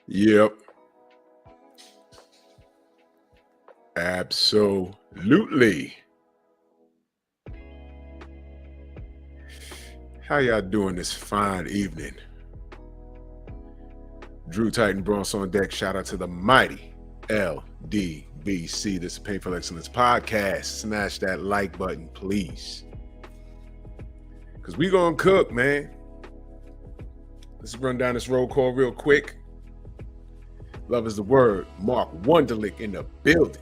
Yep, absolutely. How y'all doing this fine evening? Drew Titan Bronx on deck. Shout out to the mighty LDBC. This is Painful Excellence Podcast. Smash that like button, please. Because we gonna cook, man. Let's run down this roll call real quick. Love is the word. Mark Wunderlich in the building.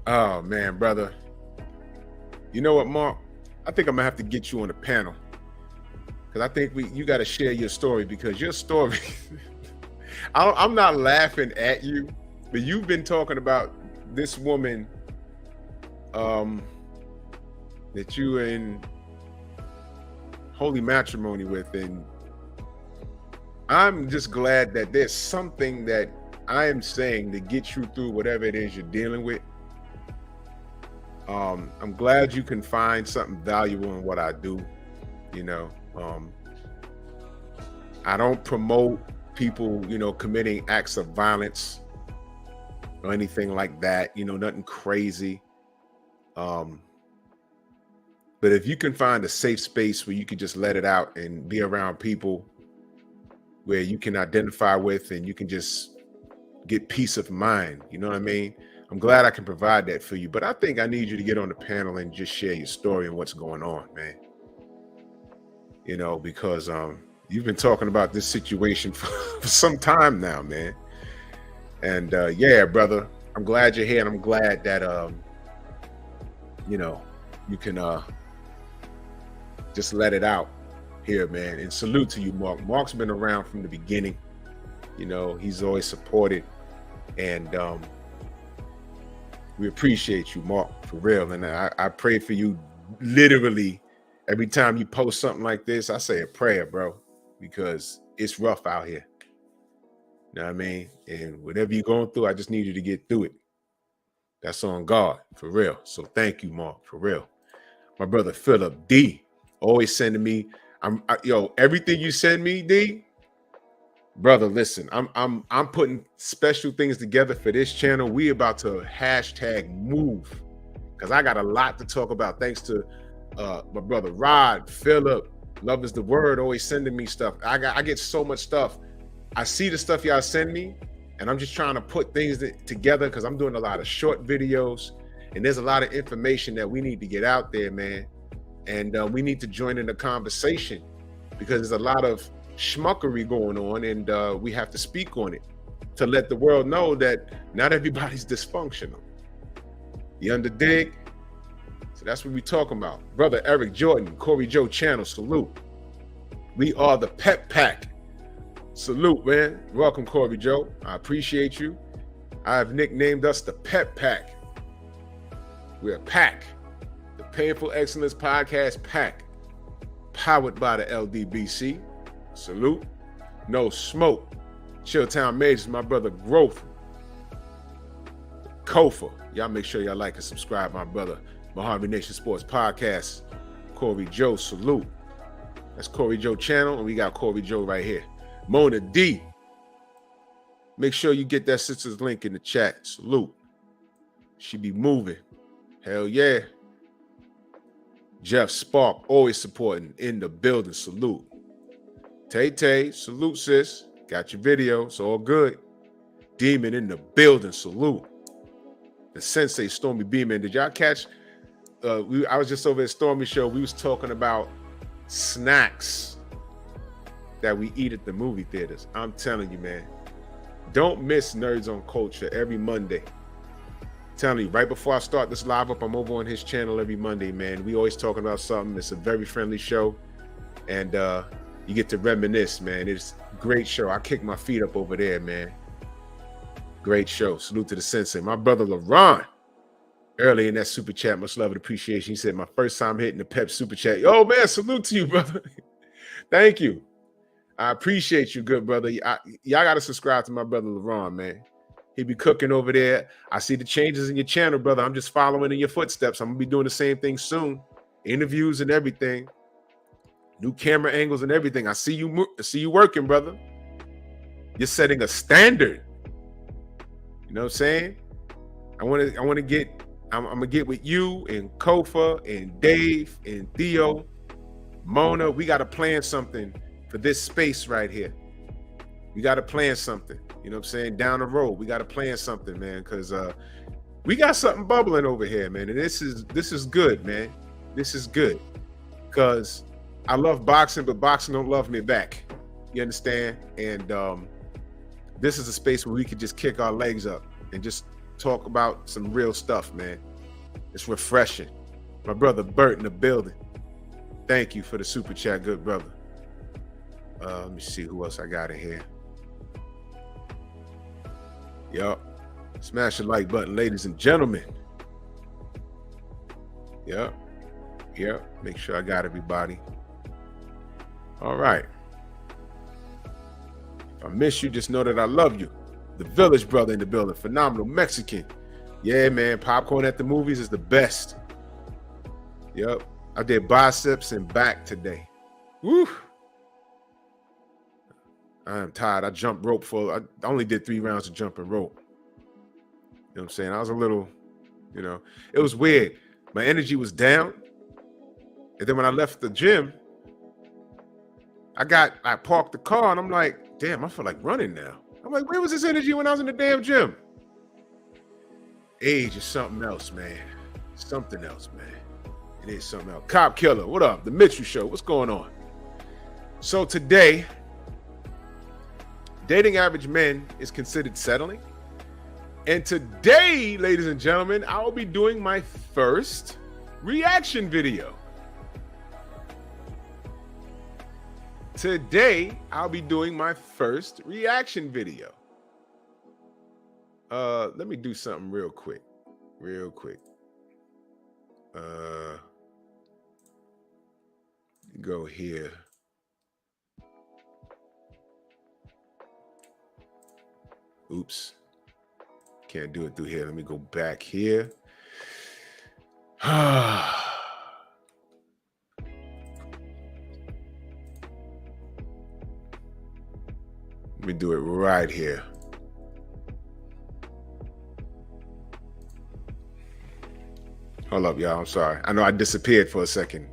Oh, man, brother. You know what, Mark? I think I'm going to have to get you on the panel. Because I think you got to share your story, because your story, I'm not laughing at you, but you've been talking about this woman that you in holy matrimony with, and I'm just glad that there's something that I am saying to get you through whatever it is you're dealing with. I'm glad you can find something valuable in what I do. You know, I don't promote people, committing acts of violence or anything like that, nothing crazy. But if you can find a safe space where you can just let it out and be around people where you can identify with and you can just get peace of mind, you know what I mean? I'm glad I can provide that for you, but I think I need you to get on the panel and just share your story and what's going on, man. Because you've been talking about this situation for some time now, man. And yeah, brother, I'm glad you're here, and I'm glad that you can just let it out here, man. And salute to you, Mark. Mark's been around from the beginning. He's always supported, and we appreciate you, Mark, for real. And I pray for you literally every time you post something like this. I say a prayer, bro, because it's rough out here. You know what I mean? And whatever you're going through, I just need you to get through it. That's on God, for real. So thank you, Mark, for real. My brother Philip D, always sending me. Everything you send me, D, brother, listen, I'm putting special things together for this channel. We about to #move, because I got a lot to talk about. Thanks to my brother Rod, Philip, love is the word, always sending me stuff. I get so much stuff. I see the stuff y'all send me, and I'm just trying to put things together, because I'm doing a lot of short videos, and there's a lot of information that we need to get out there, man. And we need to join in the conversation, because there's a lot of schmuckery going on, and we have to speak on it to let the world know that not everybody's dysfunctional. You underdig? So that's what we're talking about. Brother Eric Jordan, Corey Joe channel, salute. We are the Pep Pack. Salute, man. Welcome, Corey Joe. I appreciate you. I've nicknamed us the Pep Pack. We're a pack. The Painful Excellence Podcast Pack. Powered by the LDBC. Salute. No smoke. Chilltown Majors, my brother Growth. Kofa. Y'all make sure y'all like and subscribe, my brother. Mojave Nation Sports Podcast. Corey Joe, salute. That's Corey Joe channel, and we got Corey Joe right here. Mona D. Make sure you get that sister's link in the chat. Salute. She be moving. Hell yeah. Jeff Spark, always supporting, in the building. Salute. Tay, salute, sis. Got your video. It's all good. Demon in the building. Salute. The Sensei, Stormy Beeman. Did y'all catch? I was just over at Stormy show. We was talking about snacks that we eat at the movie theaters. I'm telling you, man. Don't miss Nerds on Culture every Monday. I'm telling you, right before I start this live up, I'm over on his channel every Monday, man. We always talking about something. It's a very friendly show. And you get to reminisce, man. It's a great show. I kick my feet up over there, man. Great show. Salute to the Sensei. My brother LaRon, early in that super chat, much love and appreciation. He said, my first time hitting the Pep super chat. Yo, man, salute to you, brother. Thank you. I appreciate you, good brother. Y'all got to subscribe to my brother LaRon, man. He be cooking over there. I see the changes in your channel, brother. I'm just following in your footsteps. I'm going to be doing the same thing soon. Interviews and everything. New camera angles and everything. I see you working, brother. You're setting a standard. You know what I'm saying? I'm gonna get with you and Kofa and Dave and Theo, Mona. We gotta plan something for this space right here. We gotta plan something. You know what I'm saying? Down the road, we gotta plan something, man, because we got something bubbling over here, man. And this is good, man. This is good. Because I love boxing, but boxing don't love me back. You understand? And this is a space where we could just kick our legs up and just talk about some real stuff, man. It's refreshing. My brother Bert in the building. Thank you for the super chat, good brother. Let me see who else I got in here. Yup. Smash the like button, ladies and gentlemen. Yep. Make sure I got everybody. All right. If I miss you, just know that I love you. The Village brother in the building. Phenomenal Mexican. Yeah, man. Popcorn at the movies is the best. Yep. I did biceps and back today. Woo. I am tired. I jumped rope I only did 3 rounds of jumping rope. You know what I'm saying? I was a little, it was weird. My energy was down. And then when I left the gym, I parked the car and I'm like, damn, I feel like running now. I'm like, where was this energy when I was in the damn gym? Age is something else, man. Something else, man. It is something else. Cop Killer, what up? The Mitchell Show, what's going on? So today, dating average men is considered settling. And today, ladies and gentlemen, I will be doing my first reaction video. Today, I'll be doing my first reaction video. Let me do something real quick. Go here. Oops. Can't do it through here. Let me go back here. Let me do it right here. Hold up, y'all. I'm sorry. I know I disappeared for a second.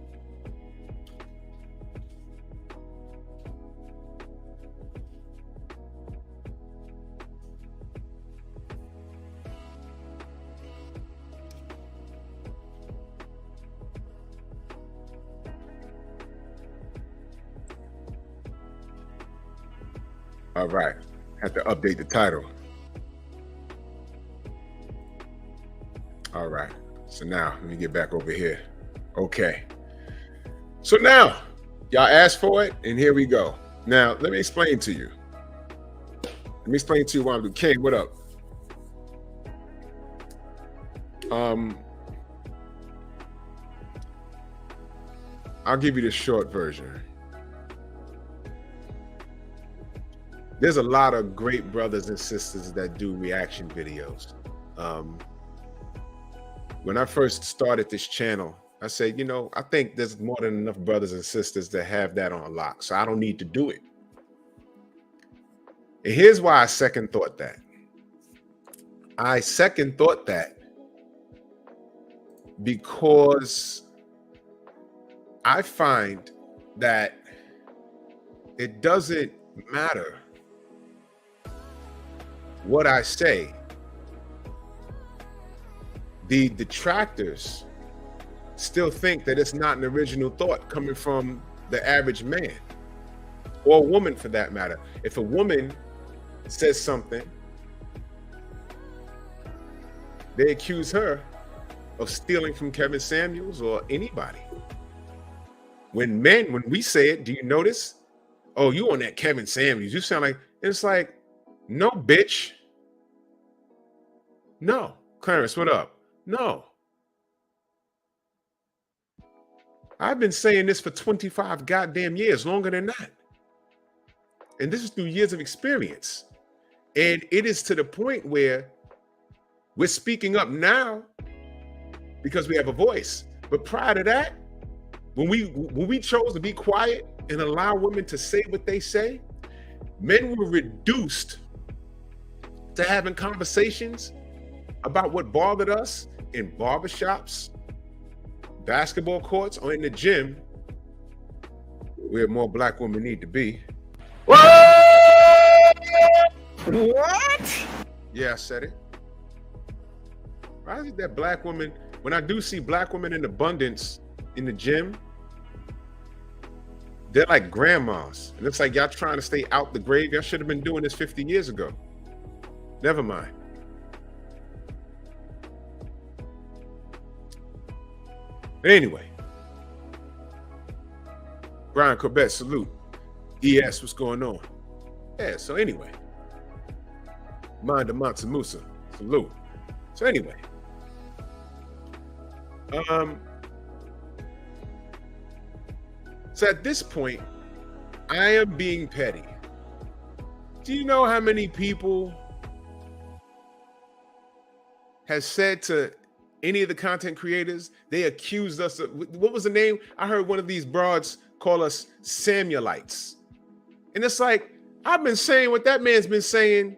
All right, have to update the title. All right, so now let me get back over here. Okay, so now y'all asked for it, and here we go. Now let me explain to you. Why I'm doing. King, what up? I'll give you the short version. There's a lot of great brothers and sisters that do reaction videos. When I first started this channel, I said, I think there's more than enough brothers and sisters that have that on lock, so I don't need to do it. And here's why I second thought that. Because I find that it doesn't matter what I say. The detractors still think that it's not an original thought coming from the average man or woman for that matter. If a woman says something, they accuse her of stealing from Kevin Samuels or anybody. When we say it, do you notice? Oh, you on that Kevin Samuels. You sound like, it's like, no, bitch. No. Clarence, what up? No. I've been saying this for 25 goddamn years, longer than that. And this is through years of experience. And it is to the point where we're speaking up now because we have a voice. But prior to that, when we chose to be quiet and allow women to say what they say, Men were reduced to having conversations about what bothered us in barbershops, basketball courts, or in the gym, where more black women need to be. What? Yeah, I said it. Why is it that black women, when I do see black women in abundance in the gym, they're like grandmas. It looks like y'all trying to stay out the grave. Y'all should have been doing this 50 years ago. Never mind. Anyway, Brian Corbett, salute. ES, what's going on? Yeah, so anyway, Manda Matsumusa, salute. So anyway, so at this point, I am being petty. Do you know how many people has said to any of the content creators, they accused us of, what was the name? I heard one of these broads call us Samuelites. And it's like, I've been saying what that man's been saying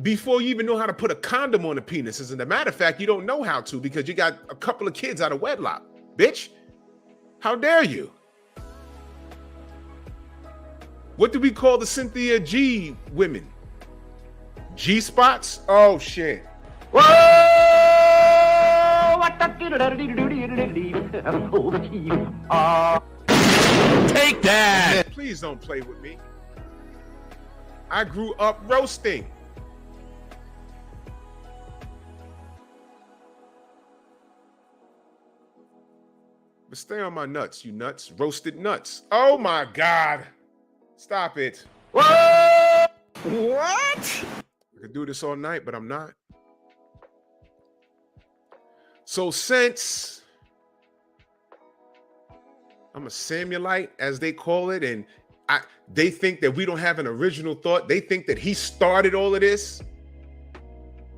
before you even know how to put a condom on a penis. As a matter of fact, you don't know how to because you got a couple of kids out of wedlock. Bitch, how dare you? What do we call the Cynthia G women? G-spots? Oh, shit. Whoa! Take that! Please don't play with me. I grew up roasting. But stay on my nuts, you nuts. Roasted nuts. Oh my God. Stop it. Whoa! What? I could do this all night, but I'm not. So since I'm a Samuelite, as they call it, and they think that we don't have an original thought. They think that he started all of this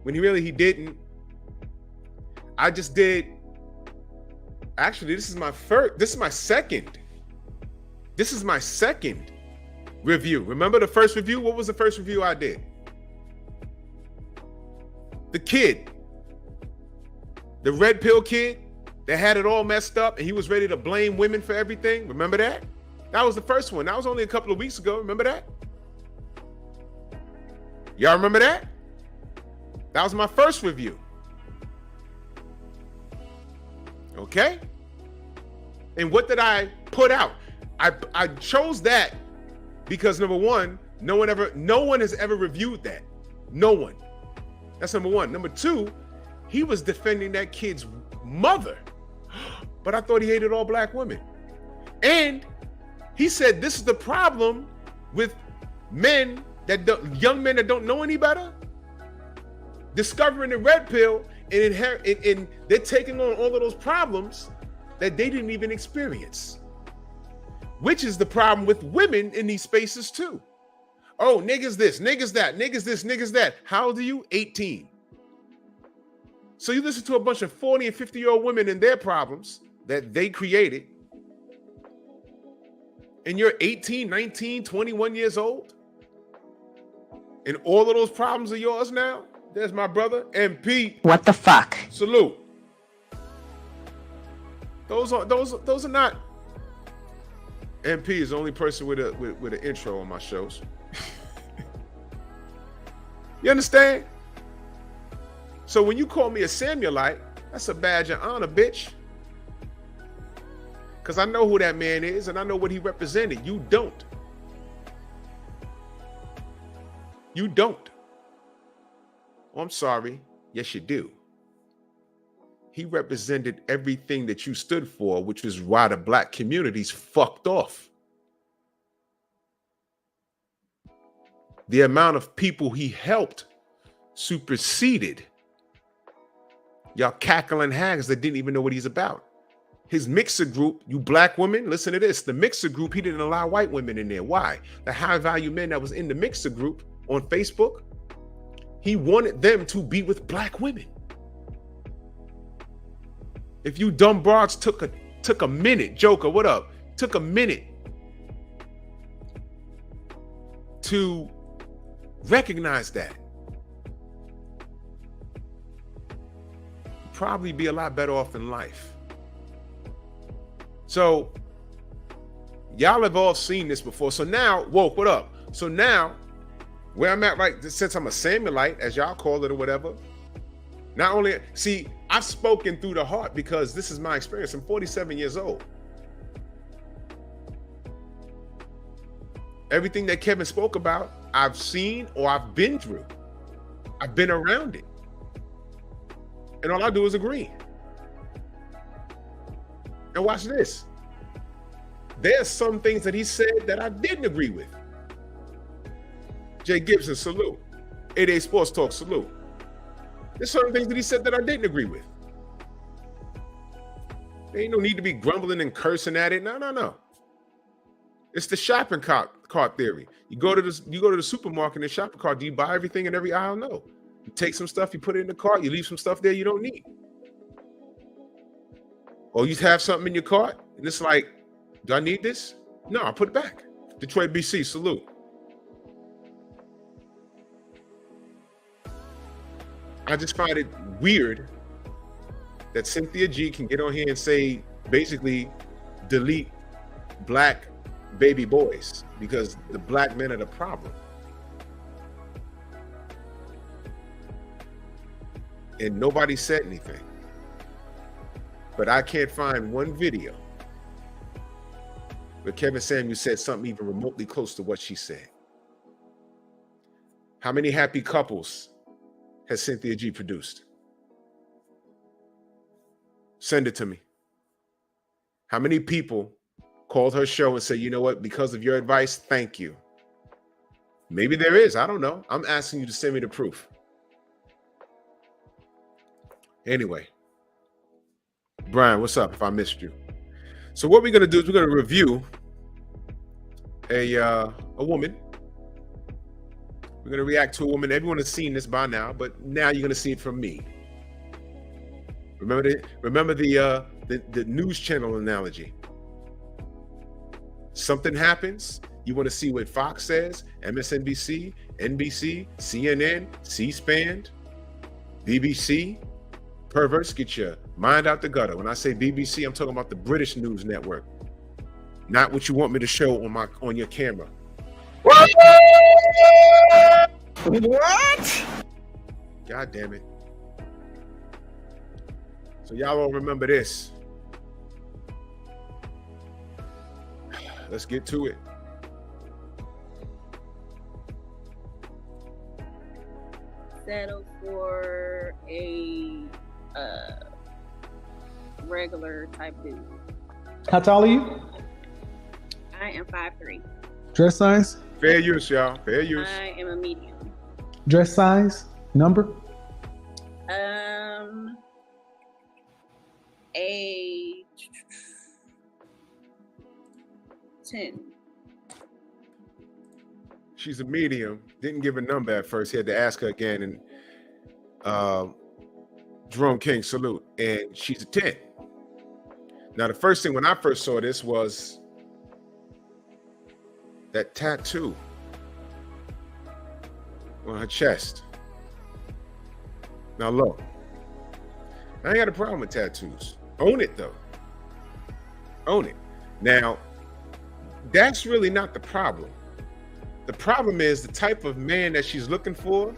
when he didn't. I just did. Actually, this is my second review. Remember the first review? What was the first review I did? The kid, the red pill kid that had it all messed up and he was ready to blame women for everything. Remember that? That was the first one. That was only a couple of weeks ago. Remember that? Y'all remember that? That was my first review. Okay? And what did I put out? I chose that because number one, no one has ever reviewed that. No one. That's number one. Number two, he was defending that kid's mother. But I thought he hated all black women. And he said this is the problem with young men that don't know any better, discovering the red pill and they're taking on all of those problems that they didn't even experience, which is the problem with women in these spaces too. Oh, niggas this, niggas that, niggas this, niggas that. How old are you? 18. So you listen to a bunch of 40 and 50-year-old women and their problems that they created, and you're 18, 19, 21 years old, and all of those problems are yours now? There's my brother, MP. What the fuck? Salute. Those are not. MP is the only person with an intro on my shows. You understand? So when you call me a Samuelite, that's a badge of honor, bitch. Because I know who that man is and I know what he represented. You don't. You don't. Oh, I'm sorry. Yes, you do. He represented everything that you stood for, which was why the black community's fucked off. The amount of people he helped superseded y'all cackling hags that didn't even know what he's about. His mixer group, you black women, listen to this. The mixer group, he didn't allow white women in there. Why? The high value men that was in the mixer group on Facebook, he wanted them to be with black women. If you dumb broads took a minute, Joker, what up? Took a minute to recognize that, you'd probably be a lot better off in life. So y'all have all seen this before. So now, woke, what up? So now, where I'm at, right, since I'm a Samuelite, as y'all call it or whatever, not only, see, I've spoken through the heart because this is my experience. I'm 47 years old. Everything that Kevin spoke about, I've seen or I've been through. I've been around it. And all I do is agree. And watch this. There's some things that he said that I didn't agree with. Jay Gibson, salute. 88 Sports Talk, salute. There's certain things that he said that I didn't agree with. There ain't no need to be grumbling and cursing at it. No. It's the shopping cart theory. You go to the supermarket in the shopping cart. Do you buy everything in every aisle? No. You take some stuff, you put it in the cart, you leave some stuff there you don't need. Or you have something in your cart, and it's like, do I need this? No, I'll put it back. Detroit, BC, salute. I just find it weird that Cynthia G can get on here and say, basically, delete black baby boys because the black men are the problem. And nobody said anything. But I can't find one video where Kevin Samuels said something even remotely close to what she said. How many happy couples has Cynthia G produced? Send it to me. How many people called her show and said, you know what, because of your advice, thank you? Maybe there is, I don't know. I'm asking you to send me the proof. Anyway, Brian, what's up if I missed you? So what we're going to do is we're going to review a woman. We're going to react to a woman. Everyone has seen this by now, but now you're going to see it from me. Remember the news channel analogy. Something happens, you want to see what Fox says, MSNBC, NBC, CNN, C-SPAN, BBC. Perverse, get your mind out the gutter. When I say BBC, I'm talking about the British news network, not what you want me to show on your camera. What? God damn it. So y'all all remember this. Let's get to it. Settle for a regular type dude. How tall are you? I am 5'3". Dress size? Fair use, y'all. Fair use. I am a medium. Dress size? Number? Age 10. She's a medium. Didn't give a number at first. He had to ask her again. And Jerome King, salute. And she's a 10. Now, the first thing when I first saw this was that tattoo on her chest. Now, look, I ain't got a problem with tattoos. Own it, though. Own it. Now, that's really not the problem. The problem is the type of man that she's looking for.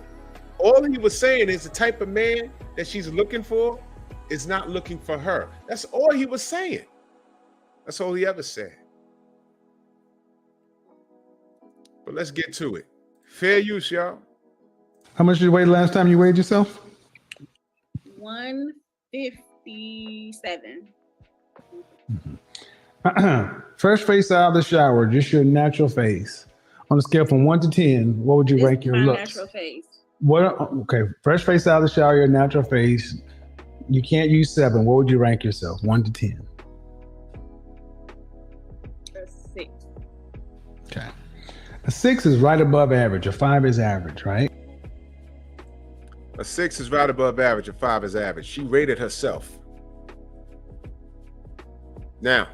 All he was saying is the type of man that she's looking for is not looking for her. That's all he was saying. That's all he ever said. But let's get to it. Fair use, y'all. How much did you weigh last time you weighed yourself? 157. Fresh face out of the shower, just your natural face. On a scale from 1 to 10, what would you This rank is your my looks? natural face. Okay, fresh face out of the shower, your natural face. You can't use 7. What would you rank yourself? 1 to 10. A 6. Okay. A 6 is right above average. A 5 is average, right? A 6 is right above average. A 5 is average. She rated herself. Now,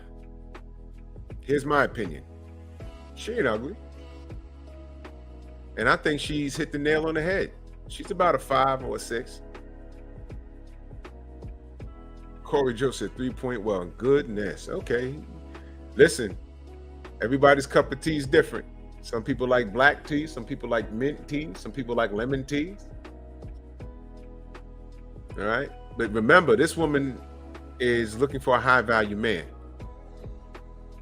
here's my opinion. She ain't ugly. And I think she's hit the nail on the head. She's about a 5 or a 6. Corey Joe said 3-point well. Goodness. Okay. Listen, everybody's cup of tea is different. Some people like black tea. Some people like mint tea. Some people like lemon tea. All right. But remember, this woman is looking for a high value man.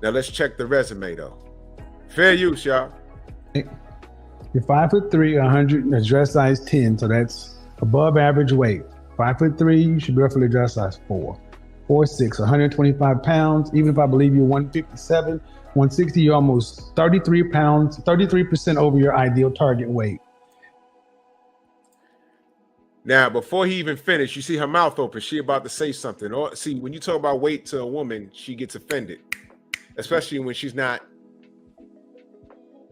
Now let's check the resume though. Fair use, y'all. You're 5'3", 100, a dress size 10, so that's above average weight. 5'3", you should be roughly dress size 4. 4'6", 125 pounds. Even if I believe you're 157, 160, you're almost 33 pounds, 33% over your ideal target weight. Now, before he even finished, you see her mouth open. She about to say something. Or see, when you talk about weight to a woman, she gets offended, especially when she's not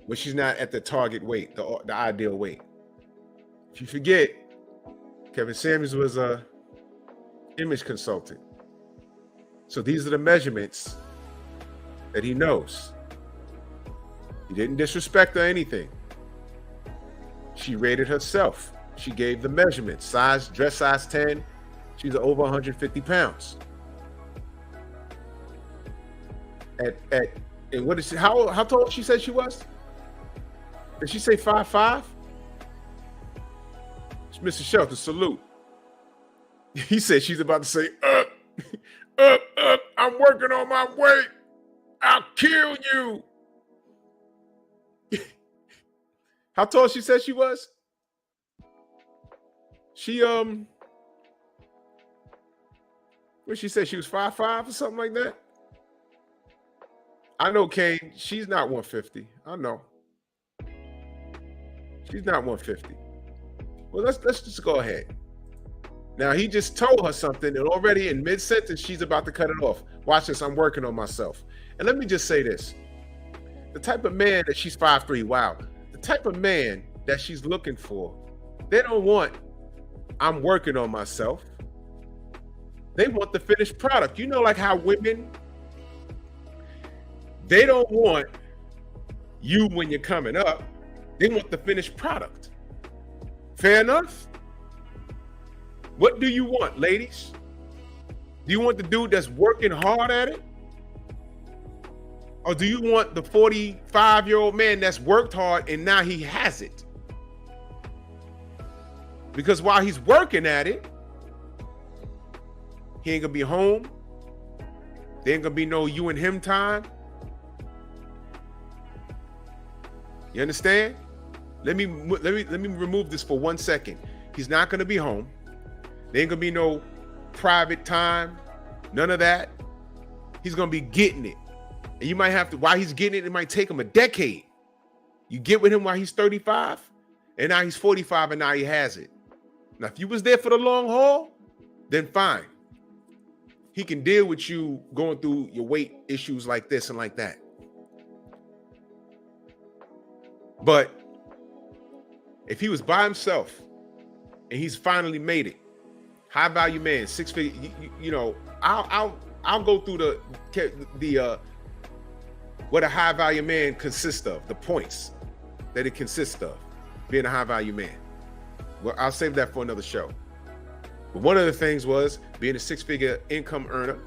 at the target weight, the ideal weight. If you forget, Kevin Samuels was a image consultant. So these are the measurements that he knows. He didn't disrespect her or anything. She rated herself. She gave the measurements. Size, dress size 10. She's over 150 pounds. And what is she, how tall she said she was? Did she say 5'5"? Mr. Shelton, salute. He said she's about to say, I'm working on my weight. I'll kill you. How tall she said she was? She what she said, she was 5'5" or something like that. I know, Kane, she's not 150. I know. She's not 150. Well, let's just go ahead. Now, he just told her something, and already in mid-sentence, she's about to cut it off. Watch this, I'm working on myself. And let me just say this. The type of man that she's 5'3", wow. The type of man that she's looking for, they don't want, I'm working on myself. They want the finished product. You know, like how women, they don't want you when you're coming up. They want the finished product. Fair enough? What do you want, ladies? Do you want the dude that's working hard at it? Or do you want the 45-year-old man that's worked hard and now he has it? Because while he's working at it, he ain't gonna be home. There ain't gonna be no you and him time. You understand? Let me remove this for 1 second. He's not gonna be home. There ain't gonna be no private time, none of that. He's gonna be getting it. And you might have to, while he's getting it, it might take him a decade. You get with him while he's 35, and now he's 45, and now he has it. Now, if you was there for the long haul, then fine. He can deal with you going through your weight issues like this and like that. But if he was by himself and he's finally made it, high value man, 6 figure, you know, I'll go through the what a high value man consists of, the points that it consists of being a high value man. Well, I'll save that for another show. But one of the things was being a 6-figure income earner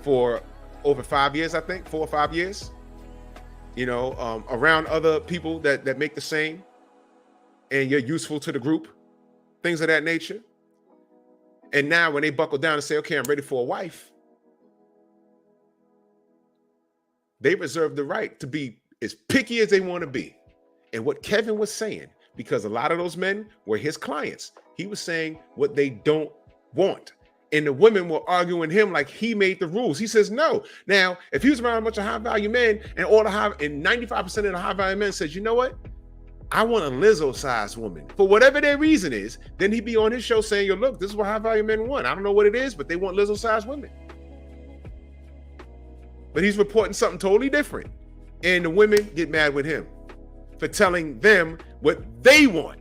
for over 5 years, I think, 4 or 5 years. You know, around other people that make the same, and you're useful to the group, things of that nature. And now when they buckle down and say, okay, I'm ready for a wife, they reserve the right to be as picky as they want to be. And what Kevin was saying, because a lot of those men were his clients, he was saying what they don't want. And the women were arguing him like he made the rules. He says, no. Now, if he was around a bunch of high value men and 95% of the high value men says, you know what? I want a Lizzo-sized woman. For whatever their reason is, then he'd be on his show saying, yo, look, this is what high value men want. I don't know what it is, but they want Lizzo-sized women. But he's reporting something totally different. And the women get mad with him for telling them what they want.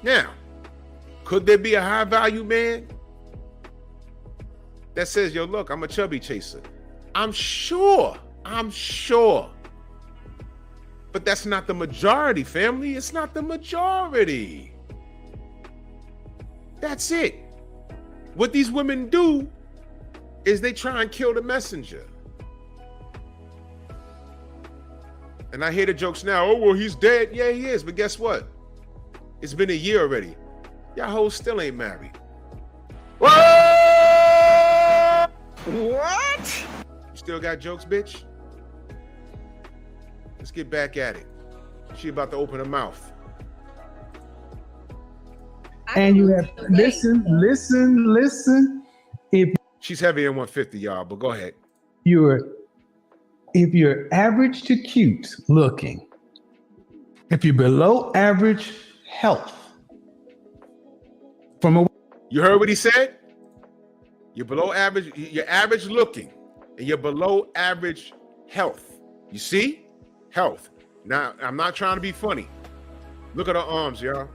Now, could there be a high value man that says, yo, look, I'm a chubby chaser? I'm sure But that's not the majority, family. It's not the majority. That's it. What these women do is they try and kill the messenger. And I hear the jokes now. Oh, well, he's dead. Yeah, he is. But guess what? It's been a year already. Y'all hoes still ain't married. What? You still got jokes, bitch? Let's get back at it. She about to open her mouth. And you have listen. If She's heavier than 150, y'all, but go ahead. if you're average to cute looking, if you're below average health, You heard what he said? You're below average, you're average looking, and you're below average health. You see? Health. Now, I'm not trying to be funny. Look at her arms, y'all.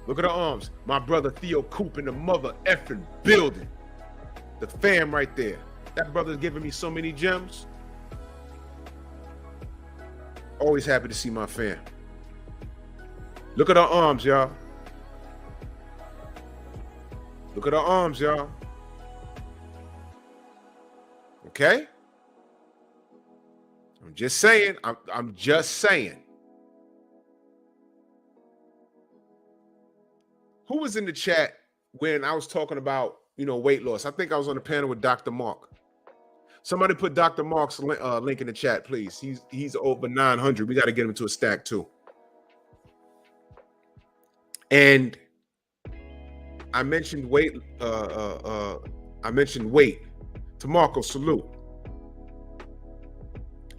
Look at her arms. My brother Theo Coop in the mother effing building. The fam right there. That brother's giving me so many gems. Always happy to see my fam. Look at her arms, y'all. Look at her arms, y'all. Okay? I'm just saying. I'm just saying. Who was in the chat when I was talking about, weight loss? I think I was on the panel with Dr. Mark. Somebody put Dr. Mark's link in the chat, please. He's over 900. We got to get him to a stack too. And I mentioned weight. I mentioned weight to Marco. Salute.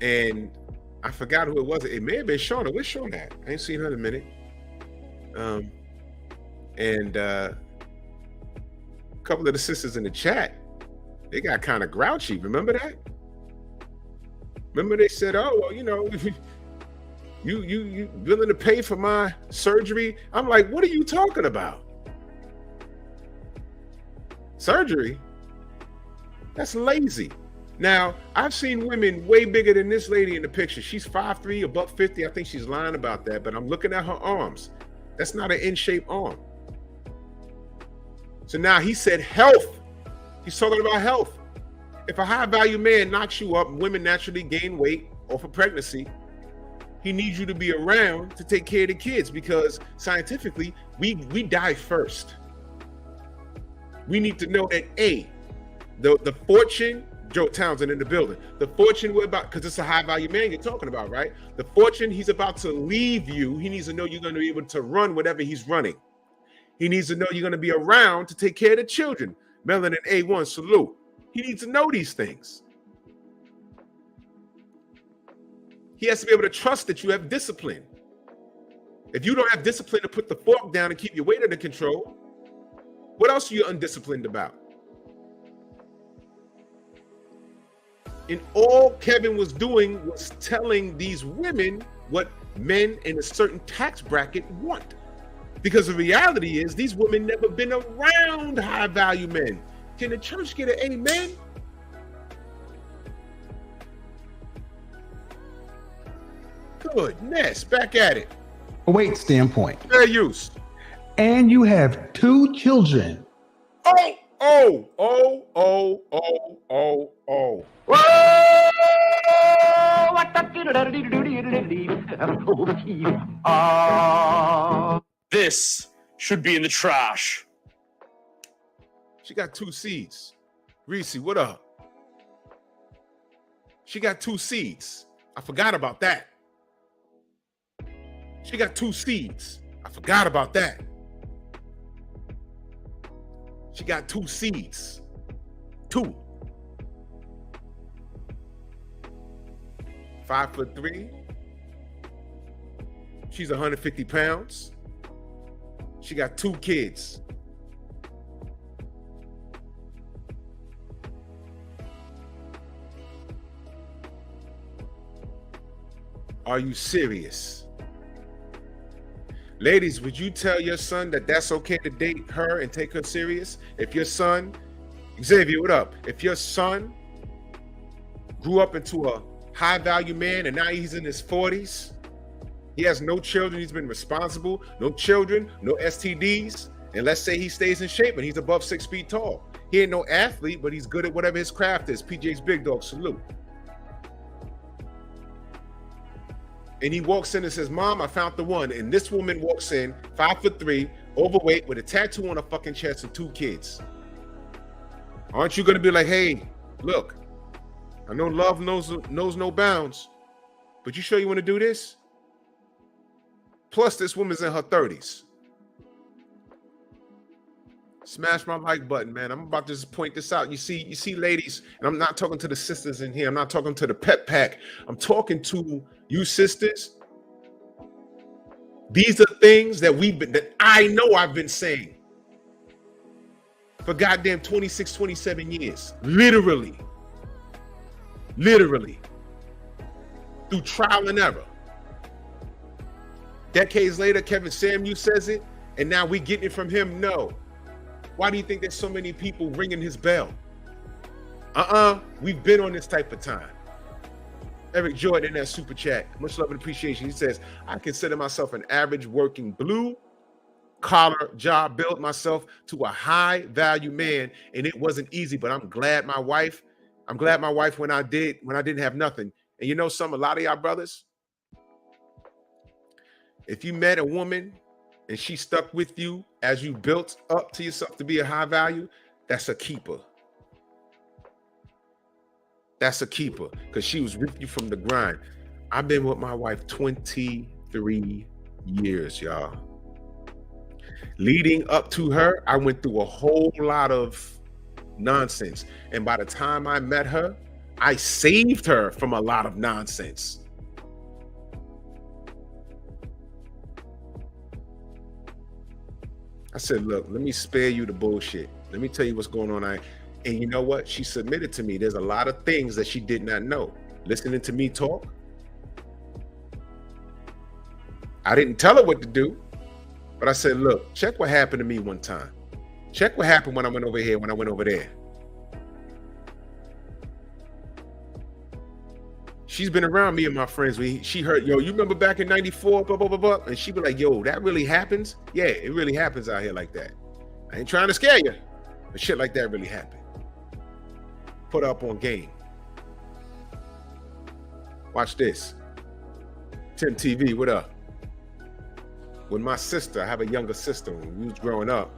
And I forgot who it was. It may have been Shauna. Where's Shauna at? I ain't seen her in a minute. And a couple of the sisters in the chat, they got kind of grouchy. Remember that? Remember they said, "Oh, well, you willing to pay for my surgery?" I'm like, "What are you talking about? Surgery? That's lazy." Now, I've seen women way bigger than this lady in the picture. She's 5'3", $150. I think she's lying about that, but I'm looking at her arms. That's not an in-shape arm. So now he said health. He's talking about health. If a high-value man knocks you up, women naturally gain weight off of pregnancy. He needs you to be around to take care of the kids because scientifically, we die first. We need to know that the fortune, Joe Townsend in the building, the fortune we're about, because it's a high-value man you're talking about, right? The fortune he's about to leave you, he needs to know you're going to be able to run whatever he's running. He needs to know you're going to be around to take care of the children. Melanin A1, salute. He needs to know these things. He has to be able to trust that you have discipline. If you don't have discipline to put the fork down and keep your weight under control, what else are you undisciplined about? And all Kevin was doing was telling these women what men in a certain tax bracket want. Because the reality is these women never been around high-value men. Can the church get an amen? Goodness, back at it. weight standpoint. Fair use. And you have 2 children. Oh. This should be in the trash. She got 2 seeds. Reese, what up? She got 2 seeds. I forgot about that. She got 2 seeds. I forgot about that. She got 2 seeds. 2. 5'3". She's 150 pounds. She got 2 kids. Are you serious? Ladies, would you tell your son that that's okay to date her and take her serious? If your son, Xavier, what up? If your son grew up into a high value man, and now he's in his 40s. He has no children. He's been responsible. No children, no STDs. And let's say he stays in shape and he's above 6 feet tall. He ain't no athlete, but he's good at whatever his craft is. PJ's Big Dog, salute. And he walks in and says, Mom, I found the one. And this woman walks in, 5'3", overweight, with a tattoo on her fucking chest and 2 kids. Aren't you going to be like, hey, look, I know love knows no bounds, but you sure you want to do this? Plus, this woman's in her 30s. Smash my like button, man. I'm about to just point this out. You see, ladies, and I'm not talking to the sisters in here. I'm not talking to the pep pack. I'm talking to you sisters. These are things that I know I've been saying for goddamn 26, 27 years. Literally. Through trial and error. Decades later, Kevin Samuel says it, and now we getting it from him. No. Why do you think there's so many people ringing his bell? We've been on this type of time. Eric Jordan in that super chat, much love and appreciation. He says, I consider myself an average working blue collar job, built myself to a high value man, and it wasn't easy, but I'm glad my wife when I didn't have nothing. And you know something, a lot of y'all brothers, if you met a woman and she stuck with you as you built up to yourself to be a high value, that's a keeper. That's a keeper, because she was with you from the grind. I've been with my wife 23 years, y'all. Leading up to her, I went through a whole lot of nonsense. And by the time I met her, I saved her from a lot of nonsense. I said, look, let me spare you the bullshit. Let me tell you what's going on. And you know what? She submitted to me. There's a lot of things that she did not know. Listening to me talk. I didn't tell her what to do, but I said, look, check what happened to me one time. Check what happened when I went over here, when I went over there. She's been around me and my friends. She heard, yo, you remember back in 94, blah, blah, blah, blah. And she'd be like, yo, that really happens? Yeah, it really happens out here like that. I ain't trying to scare you, but shit like that really happened. Put up on game. Watch this. Tim TV, what up? When my sister, I have a younger sister, when we was growing up,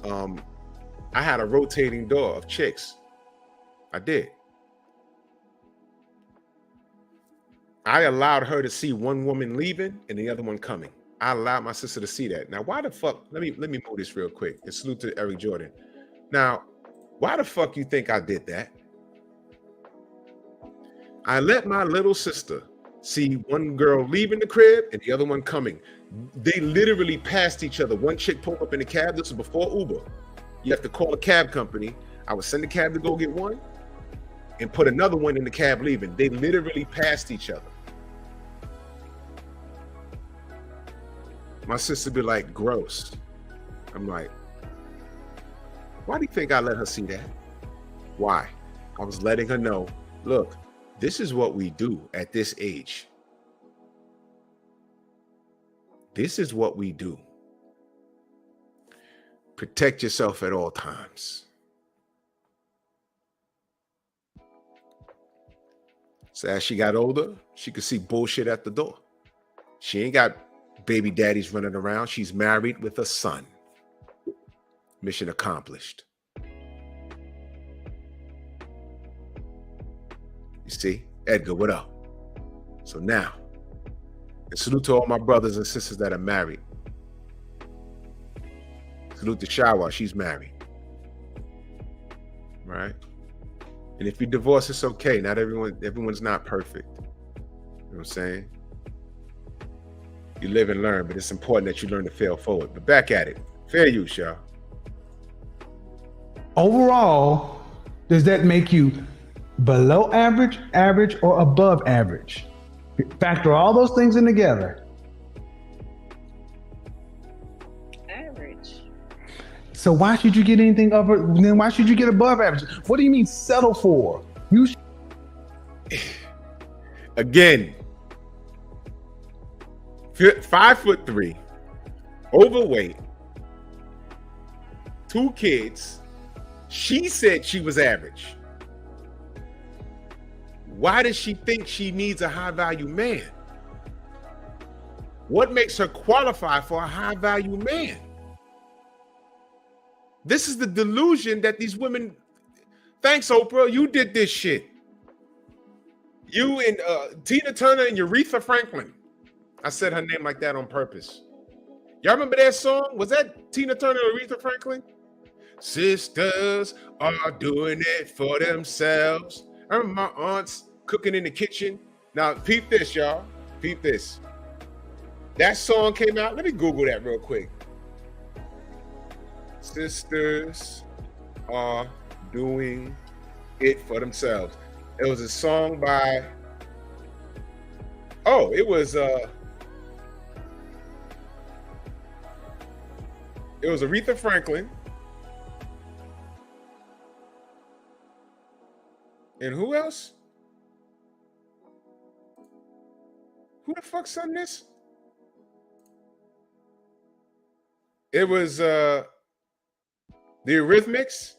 I had a rotating door of chicks. I did. I allowed her to see one woman leaving and the other one coming. I allowed my sister to see that. Now, why the fuck? Let me move this real quick. And salute to Eric Jordan. Now, why the fuck you think I did that? I let my little sister see one girl leaving the crib and the other one coming. They literally passed each other. One chick pulled up in a cab. This was before Uber. You have to call a cab company. I would send the cab to go get one and put another one in the cab leaving. They literally passed each other. My sister be like, gross. I'm like, why do you think I let her see that? Why? I was letting her know, look, this is what we do at this age. This is what we do. Protect yourself at all times. So as she got older, she could see bullshit at the door. She ain't got baby daddies running around. She's married with a son. Mission accomplished. You see? Edgar, what up? So now, and salute to all my brothers and sisters that are married. Salute to Shawa, she's married. Right? And if you divorce, it's okay. Not everyone's not perfect. You know what I'm saying? You live and learn, but it's important that you learn to fail forward. But back at it. Fair use, y'all. Overall, does that make you below average, average, or above average? Factor all those things in together. Average. So why should you get anything over? Then why should you get above average? What do you mean settle for? Again, 5'3", overweight, 2 kids. She said she was average. Why does she think she needs a high value man? What makes her qualify for a high value man? This is the delusion that these women. Thanks, Oprah. You did this shit. You and Tina Turner and Aretha Franklin. I said her name like that on purpose. Y'all remember that song? Was that Tina Turner and Aretha Franklin? Sisters are doing it for themselves. I remember my aunts cooking in the kitchen. Now, peep this, y'all. Peep this. That song came out. Let me Google that real quick. Sisters are doing it for themselves. It was a song by, it was Aretha Franklin. And who else? Who the fuck sung this? It was the Eurythmics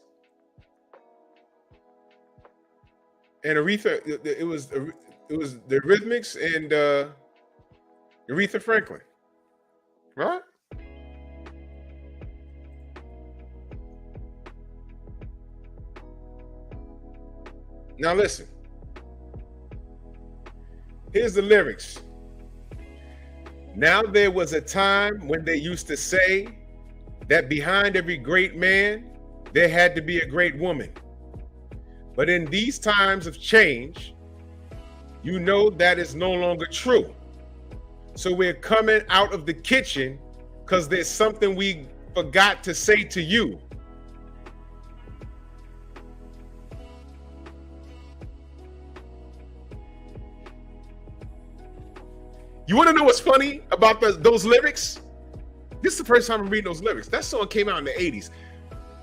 and Aretha. It was the Eurythmics and Aretha Franklin, right? Now listen. Here's the lyrics. Now there was a time when they used to say that behind every great man, there had to be a great woman. But in these times of change, you know that is no longer true. So we're coming out of the kitchen because there's something we forgot to say to you. You want to know what's funny about those lyrics? This is the first time I'm reading those lyrics. That song came out in the 80s.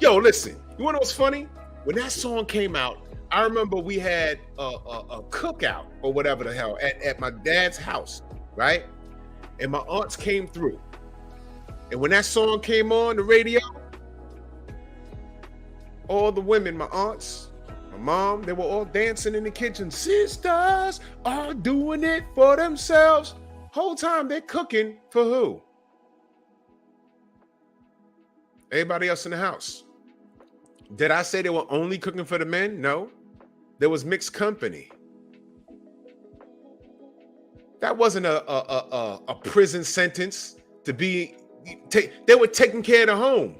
Yo, listen, you want to know what's funny? When that song came out, I remember we had a cookout or whatever the hell at my dad's house, right? And my aunts came through. And when that song came on the radio, all the women, my aunts, my mom, they were all dancing in the kitchen. Sisters are doing it for themselves. Whole time they're cooking for who? Everybody else in the house. Did I say they were only cooking for the men? No. There was mixed company. That wasn't a prison sentence to be. They were taking care of the home.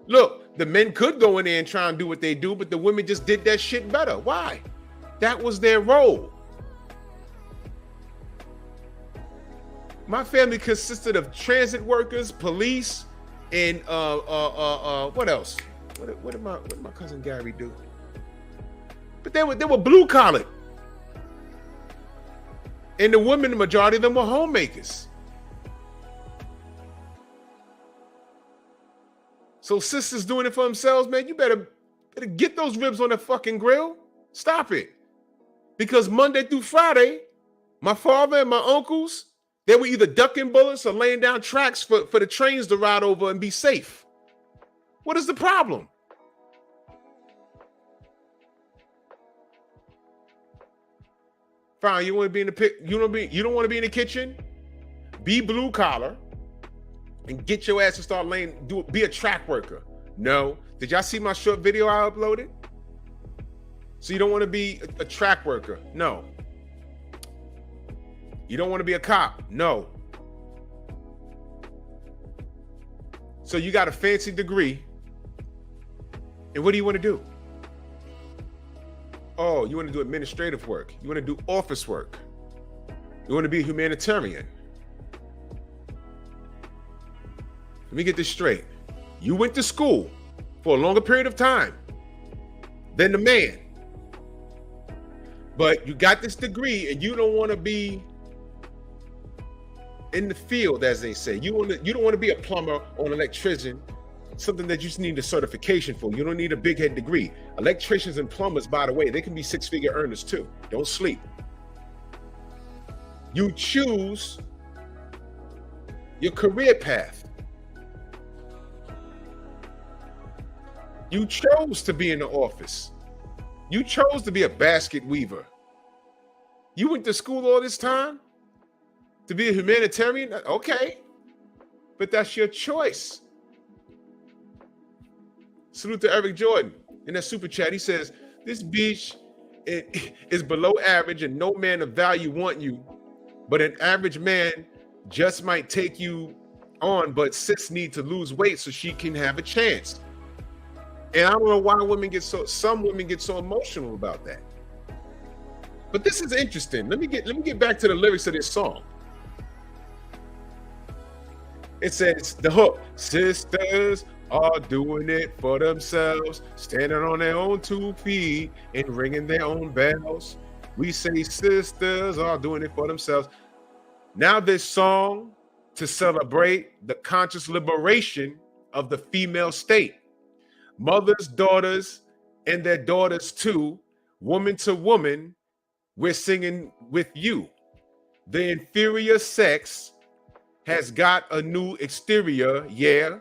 Look, the men could go in there and try and do what they do, but the women just did that shit better. Why? That was their role. My family consisted of transit workers, police, and what else? What did my cousin Gary do? But they were blue collar. And the women, the majority of them were homemakers. So sisters doing it for themselves, man, you better get those ribs on the fucking grill. Stop it. Because Monday through Friday, my father and my uncles, they were either ducking bullets or laying down tracks for the trains to ride over and be safe. What is the problem? Fine, you want to be in the pit, you don't want to be in the kitchen? Be blue collar and get your ass to start be a track worker. No. Did y'all see my short video I uploaded? So you don't want to be a track worker? No. You don't want to be a cop? No. So you got a fancy degree. And what do you want to do? Oh, you want to do administrative work. You want to do office work. You want to be a humanitarian. Let me get this straight. You went to school for a longer period of time than the man. But you got this degree and you don't want to be in the field, as they say. You don't want to be a plumber or an electrician, something that you just need a certification for. You don't need a big head degree. Electricians and plumbers, by the way, they can be 6-figure earners too. Don't sleep. You choose your career path. You chose to be in the office. You chose to be a basket weaver. You went to school all this time to be a humanitarian? Okay. But that's your choice. Salute to Eric Jordan in that super chat. He says, this beach is below average and no man of value want you, but an average man just might take you on, but sis need to lose weight so she can have a chance. And I don't know why some women get so emotional about that. But this is interesting. Let me get back to the lyrics of this song. It says, the hook, sisters are doing it for themselves, standing on their own 2 feet and ringing their own bells. We say sisters are doing it for themselves. Now this song to celebrate the conscious liberation of the female state. Mothers, daughters, and their daughters too, woman to woman, we're singing with you. The inferior sex has got a new exterior, yeah.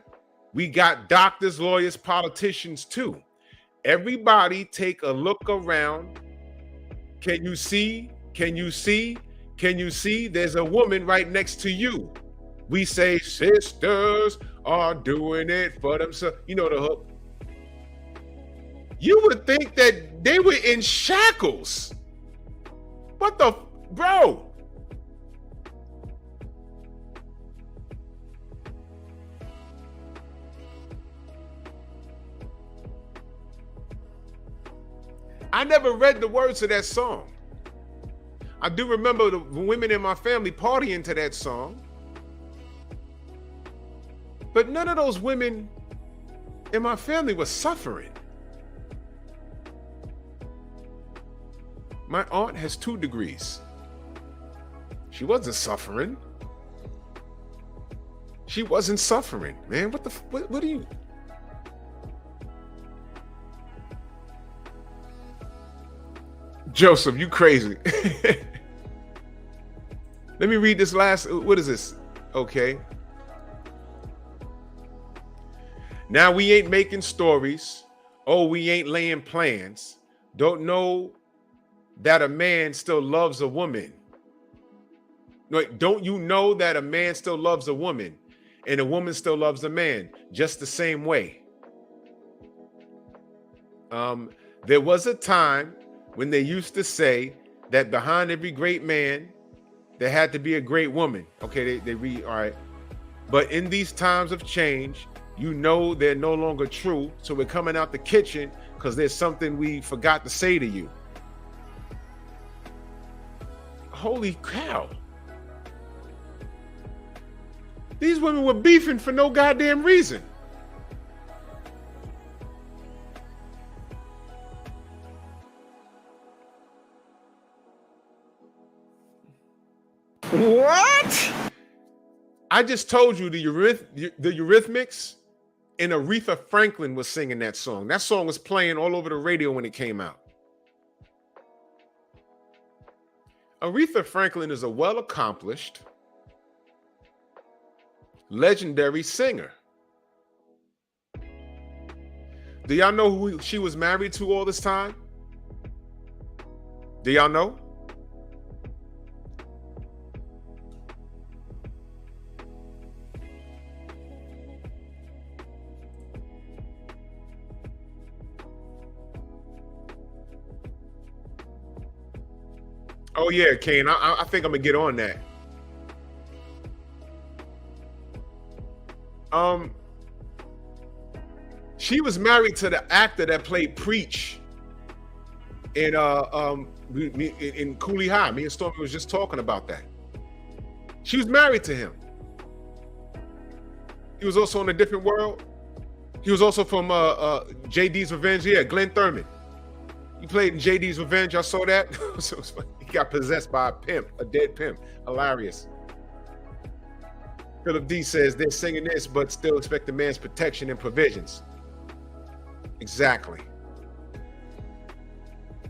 We got doctors, lawyers, politicians too. Everybody take a look around. Can you see? Can you see? Can you see? There's a woman right next to you. We say sisters are doing it for themselves. You know the hook. You would think that they were in shackles. What the, bro? I never read the words of that song. I do remember the women in my family partying to that song. But none of those women in my family were suffering. My aunt has 2 degrees. She wasn't suffering. She wasn't suffering, man. What are you? Joseph, you crazy. Let me read this last, what is this? Okay. Now we ain't making stories. Oh, we ain't laying plans. Don't know that a man still loves a woman. Like, don't you know that a man still loves a woman and a woman still loves a man just the same way? There was a time when they used to say that behind every great man, there had to be a great woman. Okay, they read, all right. But in these times of change, you know they're no longer true. So we're coming out the kitchen because there's something we forgot to say to you. Holy cow. These women were beefing for no goddamn reason. What? I just told you the Eurythmics and Aretha Franklin was singing that song. That song was playing all over the radio when it came out. Aretha Franklin is a well-accomplished, legendary singer. Do y'all know who she was married to all this time? Do y'all know? Oh yeah, Kane. I think I'm gonna get on that. She was married to the actor that played Preach in Cooley High. Me and Stormy was just talking about that. She was married to him. He was also in A Different World. He was also from JD's Revenge. Yeah, Glenn Thurman. He played in JD's Revenge. Y'all saw that? He got possessed by a pimp, a dead pimp. Hilarious. Philip D says they're singing this, but still expect the man's protection and provisions. Exactly.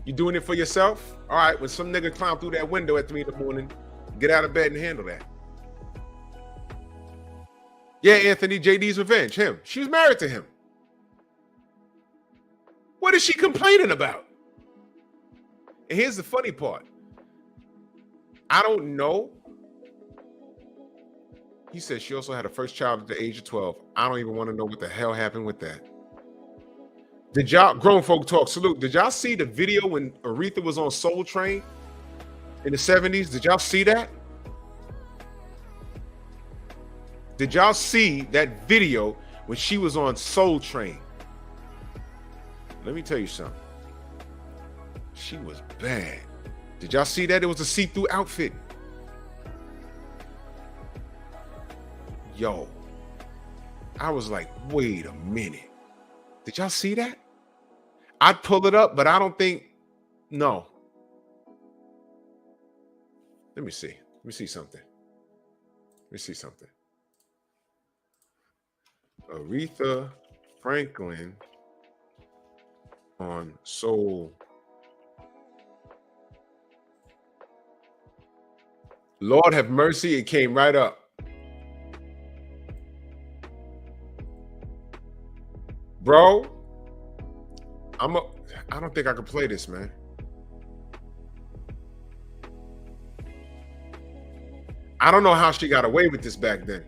You doing it for yourself? All right, when some nigga climb through that window at 3 in the morning, Get out of bed and handle that. Yeah, Anthony, JD's revenge, him. She was married to him. What is she complaining about? And here's the funny part. I don't know. He said she also had her first child at the age of 12. I don't even want to know what the hell happened with that. Did y'all, grown folk talk, salute. Did y'all see the video when Aretha was on Soul Train in the 70s? Did y'all see that? Did y'all see that video when she was on Soul Train? Let me tell you something. She was bad. Did y'all see that? It was a see-through outfit. Yo, I was like, wait a minute. Did y'all see that? I'd pull it up, but I don't think, no. Let me see. Let me see something. Let me see something. Aretha Franklin on Soul. Lord have mercy, it came right up. Bro, I don't think I can play this, man. I don't know how she got away with this back then.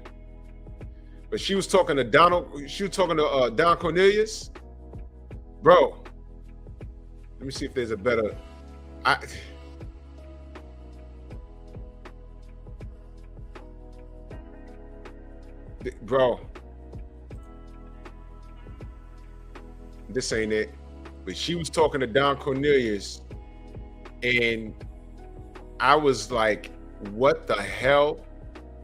But she was talking to Don Cornelius. Bro, let me see if there's a better. Bro, this ain't it. But she was talking to Don Cornelius, and I was like, what the hell?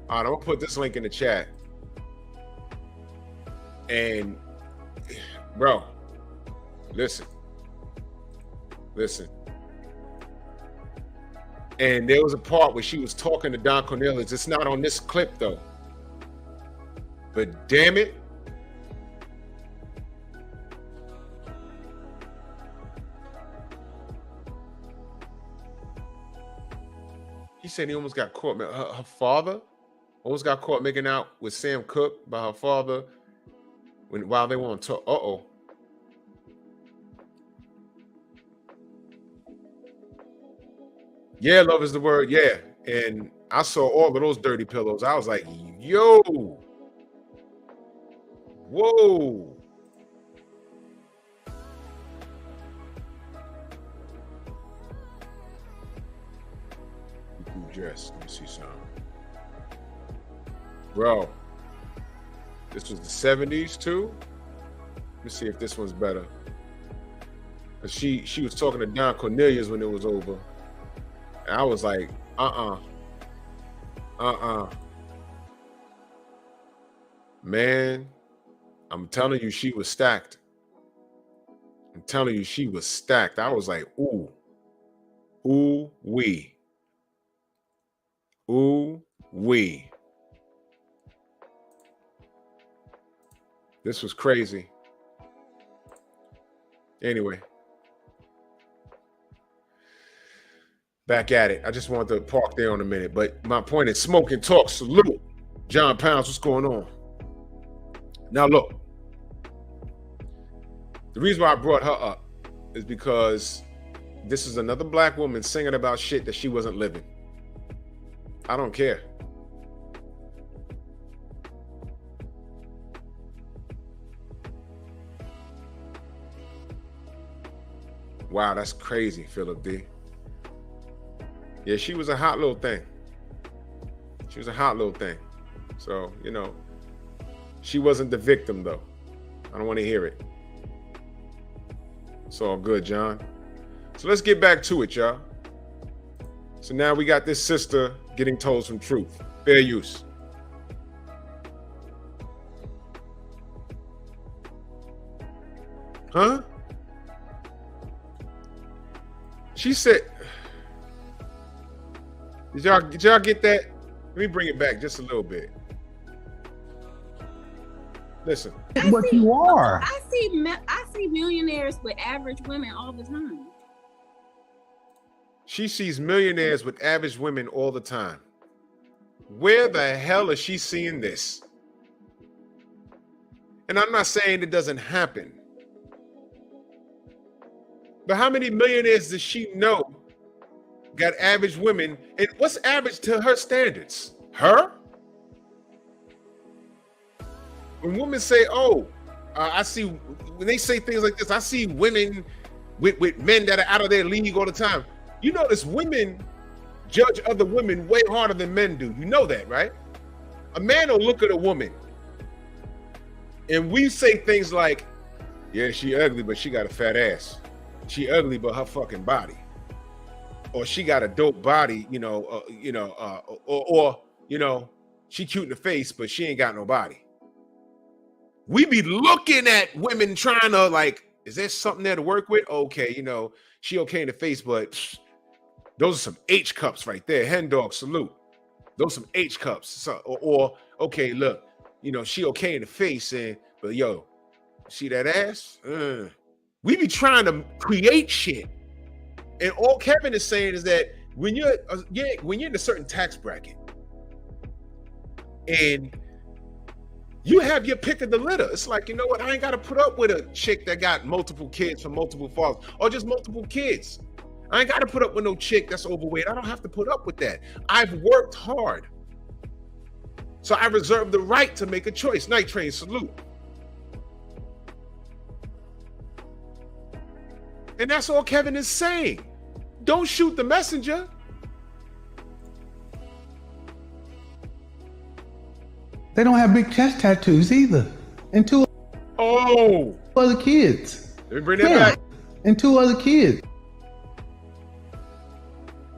All right, I'm gonna put this link in the chat. And bro, listen. And there was a part where she was talking to Don Cornelius. It's not on this clip though. But damn it. He said he almost got caught. Her father almost got caught making out with Sam Cooke by her father while they were on tour. Uh-oh. Yeah, love is the word. Yeah. And I saw all of those dirty pillows. I was like, yo. Whoa. Dress. Let me see something. Bro, this was the 70s too. Let me see if this one's better. Cause she was talking to Don Cornelius when it was over. And I was like, Man, I'm telling you, she was stacked. I'm telling you, she was stacked. I was like, ooh, wee. Ooh, wee. This was crazy. Anyway. Back at it. I just wanted to park there on a minute. But my point is smoke and talk. Salute. John Pounds, what's going on? Now look. The reason why I brought her up is because this is another black woman singing about shit that she wasn't living. I don't care. Wow, that's crazy, Philip D. Yeah, she was a hot little thing. She was a hot little thing. So, you know, she wasn't the victim, though. I don't want to hear it. It's all good, John. So let's get back to it, y'all. So now we got this sister getting told some truth. Fair use. Huh? She said, did y'all get that? Let me bring it back just a little bit. Listen. What you are. I see millionaires with average women all the time. She sees millionaires with average women all the time. Where the hell is she seeing this? And I'm not saying it doesn't happen. But how many millionaires does she know got average women? And what's average to her standards? Her? When women say, oh, I see, when they say things like this, I see women with men that are out of their league all the time. You notice women judge other women way harder than men do. You know that, right? A man will look at a woman and we say things like, yeah, she ugly, but she got a fat ass. She ugly, but her fucking body. Or she got a dope body, or she cute in the face, but she ain't got no body. We be looking at women trying to like, is there something there to work with? Okay, she okay in the face, but those are some H cups right there. Hen dog salute. Those some H cups. So, or okay, look, she okay in the face, but yo, see that ass? We be trying to create shit, and all Kevin is saying is that when you're in a certain tax bracket, and you have your pick of the litter. It's like, you know what? I ain't got to put up with a chick that got multiple kids from multiple fathers or just multiple kids. I ain't got to put up with no chick that's overweight. I don't have to put up with that. I've worked hard. So I reserve the right to make a choice. Night Train, salute. And that's all Kevin is saying. Don't shoot the messenger. They don't have big chest tattoos either. And two other kids. Let me bring that back. And two other kids.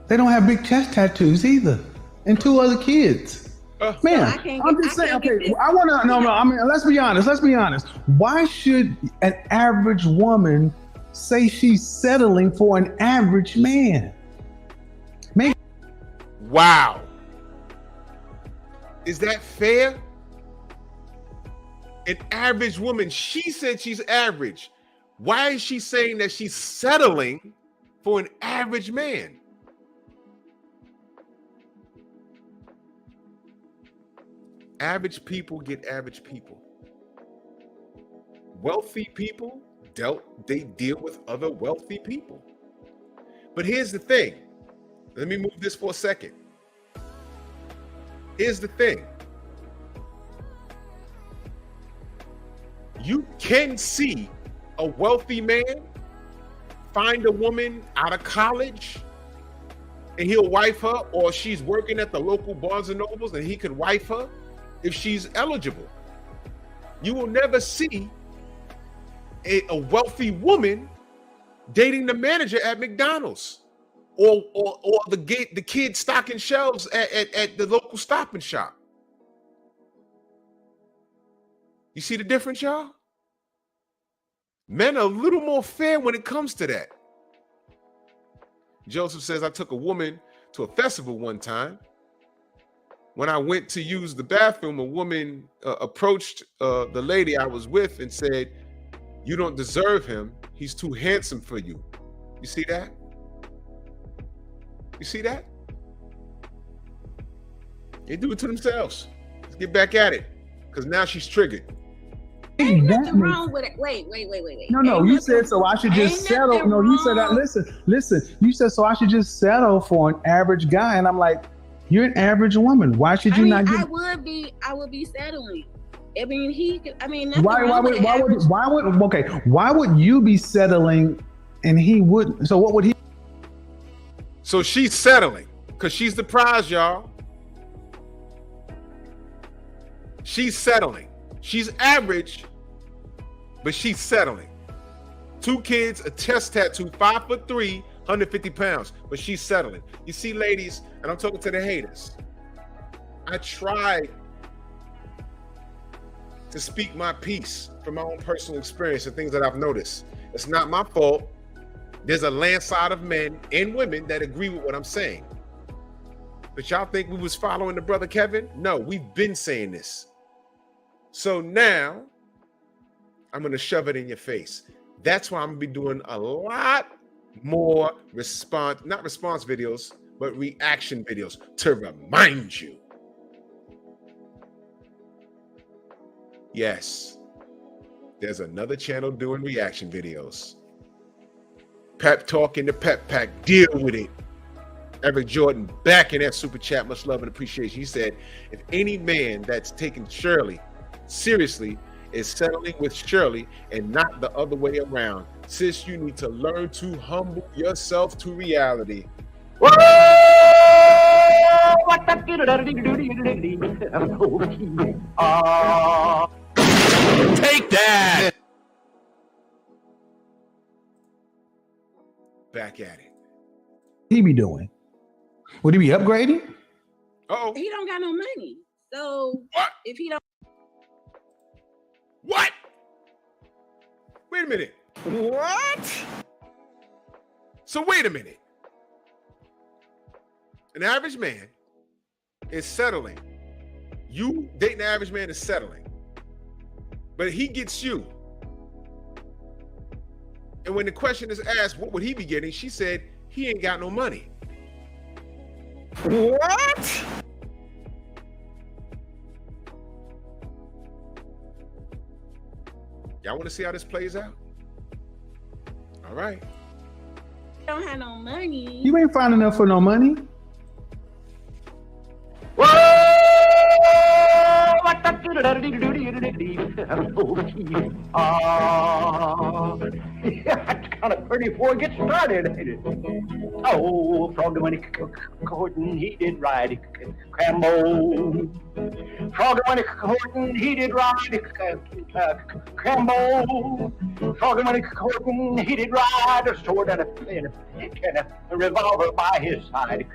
They don't have big chest tattoos either. And two other kids. Man, I'm just saying, okay, I want to, no, I mean, let's be honest. Why should an average woman say she's settling for an average man? Wow. Is that fair? An average woman, she said she's average. Why is she saying that she's settling for an average man? Average people get average people. Wealthy people they deal with other wealthy people. But here's the thing. Let me move this for a second. Here's the thing. You can see a wealthy man find a woman out of college and he'll wife her, or she's working at the local Barnes and Nobles and he could wife her if she's eligible. You will never see a wealthy woman dating the manager at McDonald's or the kid stocking shelves at the local Stop and Shop. You see the difference, y'all? Men are a little more fair when it comes to that. Joseph says, I took a woman to a festival one time. When I went to use the bathroom, a woman approached the lady I was with and said, you don't deserve him. He's too handsome for you. You see that? You see that? They do it to themselves. Let's get back at it. Because now she's triggered. Ain't nothing wrong with it. Wait. No, you said so I should just settle. No, you said that. Listen. You said so I should just settle for an average guy. And I'm like, you're an average woman. Why should you not get? I would be settling. I mean, why would you be settling and he wouldn't? So what would he? So she's settling because she's the prize, y'all. She's settling. She's average, but she's settling. 2 kids, a chest tattoo, 5'3", 150 pounds, but she's settling. You see, ladies, and I'm talking to the haters. I tried to speak my piece from my own personal experience and things that I've noticed. It's not my fault. There's a landslide of men and women that agree with what I'm saying. But y'all think we was following the brother Kevin? No, we've been saying this. So now I'm going to shove it in your face. That's why I'm going to be doing a lot more not response videos, but reaction videos to remind you Yes, there's another channel doing reaction videos. Pep Talk in the Pep Pack. Deal with it. Eric Jordan back in that super chat. Much love and appreciation. He said, if any man that's taking Shirley seriously is settling with Shirley and not the other way around, sis, you need to learn to humble yourself to reality. Take that! Back at it. He be doing? Would he be upgrading? Uh-oh. He don't got no money. So What? if he don't, What? Wait a minute. What? So wait a minute. An average man is settling. You dating an average man is settling. But he gets you. And when the question is asked, what would he be getting? She said, he ain't got no money. What? Y'all want to see how this plays out? All right. he don't have no money. You ain't fine enough for no money. That's kind of pretty before it gets started, ain't it? Oh, Frog the Money Horton, he did ride Crambo. Frog the Money Horton, he did ride Crambo. Frog the Money Horton, he did ride a sword and a revolver by his side.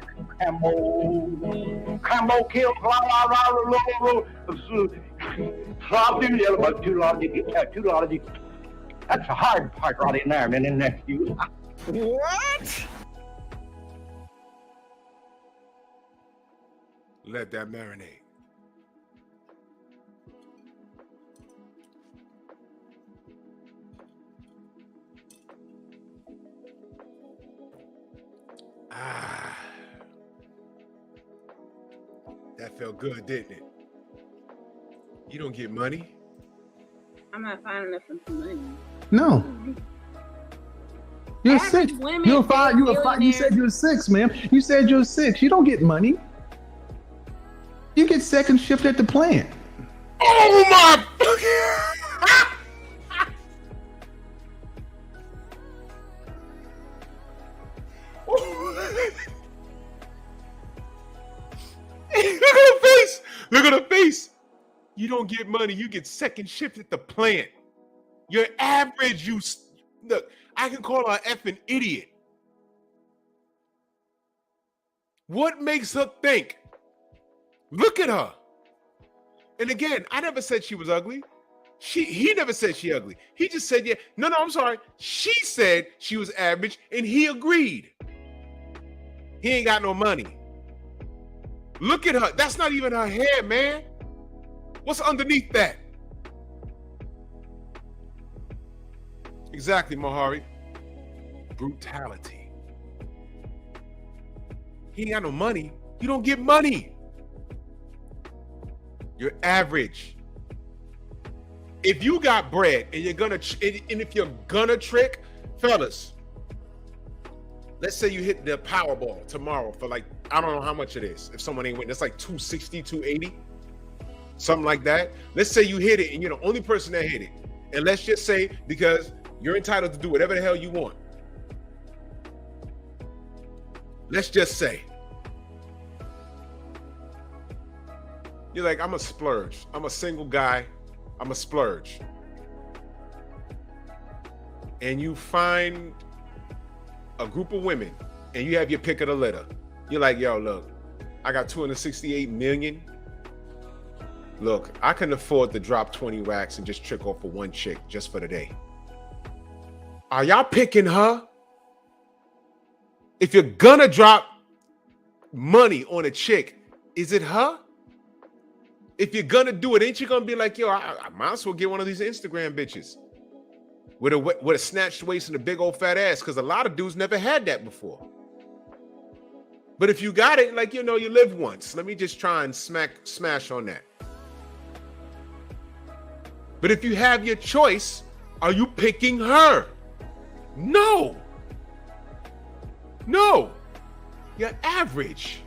Crambo killed That's a hard part right in there, and nephew. What? Let that marinate. Ah. That felt good, didn't it? You don't get money. I'm not fine enough for some money. No. You're Average six. women You're five. date You're five. You said billionaires. you're six, ma'am. You said you're six. You don't get money. You get second shift at the plant. Oh my! Look at her face. Look at her face. You don't get money. You get second shift at the plant. You're average. Look. I can call her an effing idiot. What makes her think? Look at her. And again, I never said she was ugly. He never said she ugly. He just said, yeah. No, I'm sorry. She said she was average, and he agreed. He ain't got no money. Look at her. That's not even her hair, man. What's underneath that? Exactly, Mohari. Brutality. He ain't got no money. You don't get money. You're average. If you got bread and if you're gonna trick, fellas, let's say you hit the Powerball tomorrow for like, I don't know how much it is. If someone ain't winning, it's like 260, 280, something like that. Let's say you hit it and you're the only person that hit it. And let's just say, because you're entitled to do whatever the hell you want. Let's just say you're like, I'm a splurge. I'm a single guy. I'm a splurge. And you find a group of women and you have your pick of the litter. You're like, yo, look, I got 268 million. Look, I can afford to drop 20 racks and just trick off for one chick just for the day. Are y'all picking her? If you're gonna drop money on a chick, is it her? If you're gonna do it, ain't you gonna be like, yo, I might as well get one of these Instagram bitches with a snatched waist and a big old fat ass, because a lot of dudes never had that before. But if you got it, like, you know, you live once. Let me just try and smash on that. But if you have your choice, are you picking her? No. No. You're average.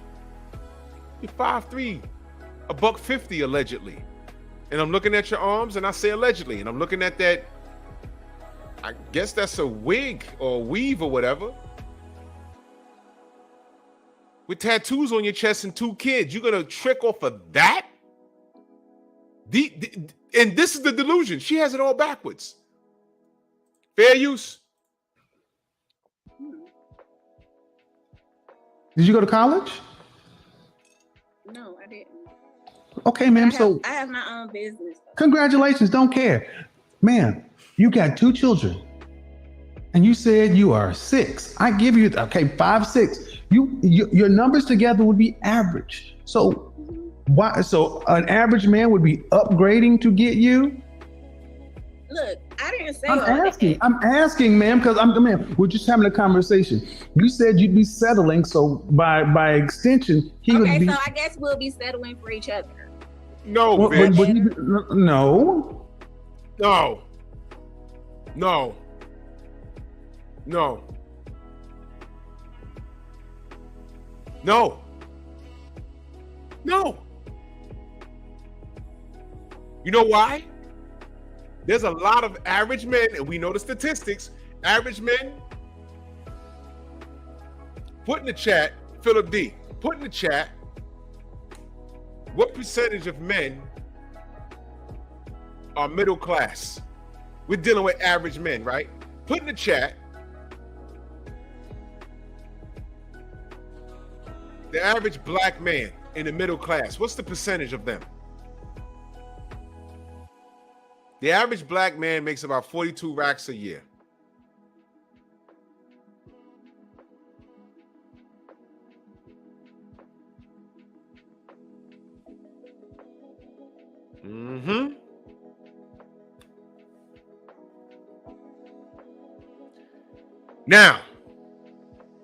You're 5'3", $150 allegedly. And I'm looking at your arms and I say allegedly. And I'm looking at that, I guess that's a wig or a weave or whatever. With tattoos on your chest and 2 kids, you're gonna trick off of that? And this is the delusion. She has it all backwards. Fair use. Did you go to college? No, I didn't. Okay, ma'am. So I have my own business. congratulations. Don't care. Ma'am, you got 2 children. And you said you are 6. I give you, okay, 5, 6. Your numbers together would be average. So why? So an average man would be upgrading to get you? Look, I didn't say I'm asking, ma'am, because we're just having a conversation. You said you'd be settling, so by extension, he would be. Okay, so I guess we'll be settling for each other. No, Would bitch. he be, no. No. No. No. No. No. You know why? There's a lot of average men, and we know the statistics. Average men, put in the chat, Philip D, put in the chat, what percentage of men are middle class? We're dealing with average men, right? Put in the chat, the average black man in the middle class, what's the percentage of them? The average black man makes about 42 racks a year. Mm-hmm. Now,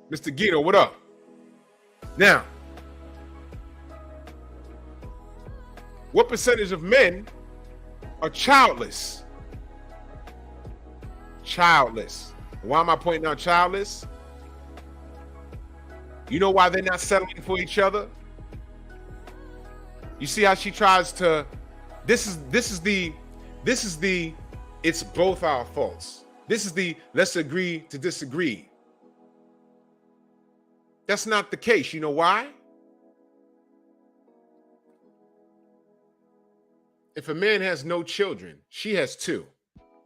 Mr. Guido, what up? Now, what percentage of men are childless? Childless. Why am I pointing out childless? You know why they're not settling for each other? You see how she tries to, this is the it's both our faults. This is the let's agree to disagree. That's not the case. You know why? If a man has no children, she has 2.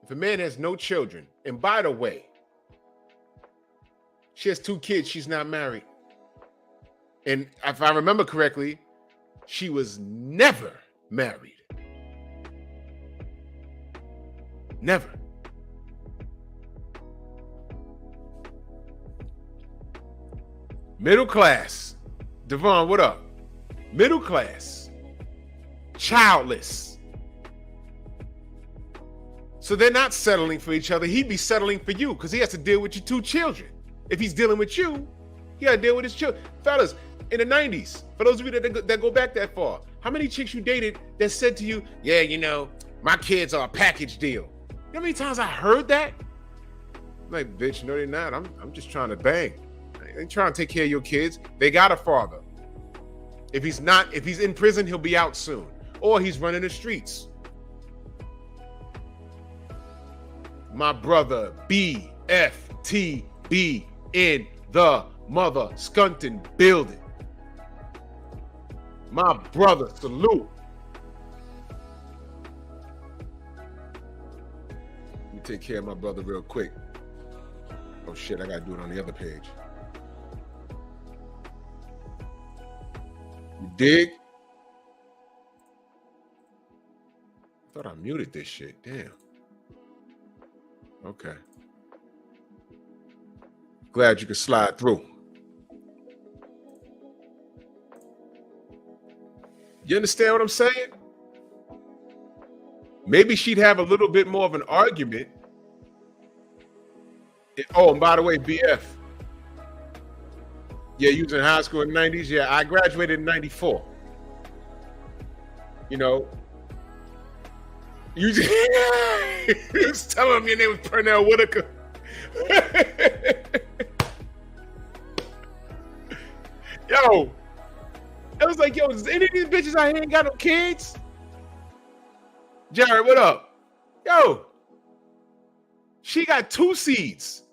If a man has no children, and by the way, she has 2 kids, she's not married. And if I remember correctly, she was never married. Never. Middle class. Devon, what up? Middle class. Childless. So they're not settling for each other. He'd be settling for you because he has to deal with your 2 children. If he's dealing with you, he got to deal with his children. Fellas, in the 90s, for those of you that go back that far, how many chicks you dated that said to you, yeah, you know, my kids are a package deal? You know how many times I heard that? I'm like, bitch, no, they're not. I'm just trying to bang. I ain't trying to take care of your kids. They got a father. If he's in prison, he'll be out soon. Or he's running the streets. My brother BFTB in the mother skunting building. My brother, salute. Let me take care of my brother real quick. Oh shit, I gotta do it on the other page. You dig? I thought I muted this shit. Damn. Okay. Glad you could slide through. You understand what I'm saying? Maybe she'd have a little bit more of an argument. Oh, and by the way, BF. Yeah, you was in high school in the 90s. Yeah, I graduated in 94. You know, You just telling him your name was Pernell Whitaker. Yo, I was like, yo, is any of these bitches out here ain't got no kids? Jared, what up? Yo, she got 2 seeds.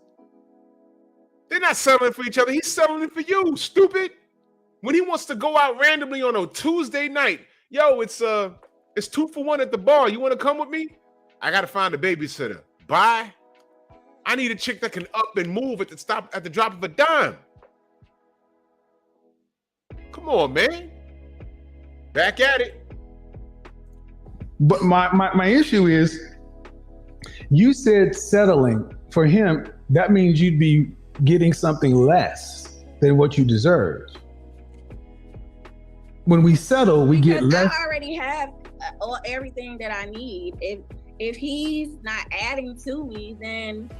They're not settling for each other. He's settling for you, stupid. When he wants to go out randomly on a Tuesday night, yo, it's 2 for 1 at the bar. You want to come with me? I got to find a babysitter. Bye. I need a chick that can up and move at the drop of a dime. Come on, man. Back at it. But my issue is, you said settling for him. That means you'd be getting something less than what you deserve. When we settle, we get less. I already have everything that I need. If he's not adding to me, then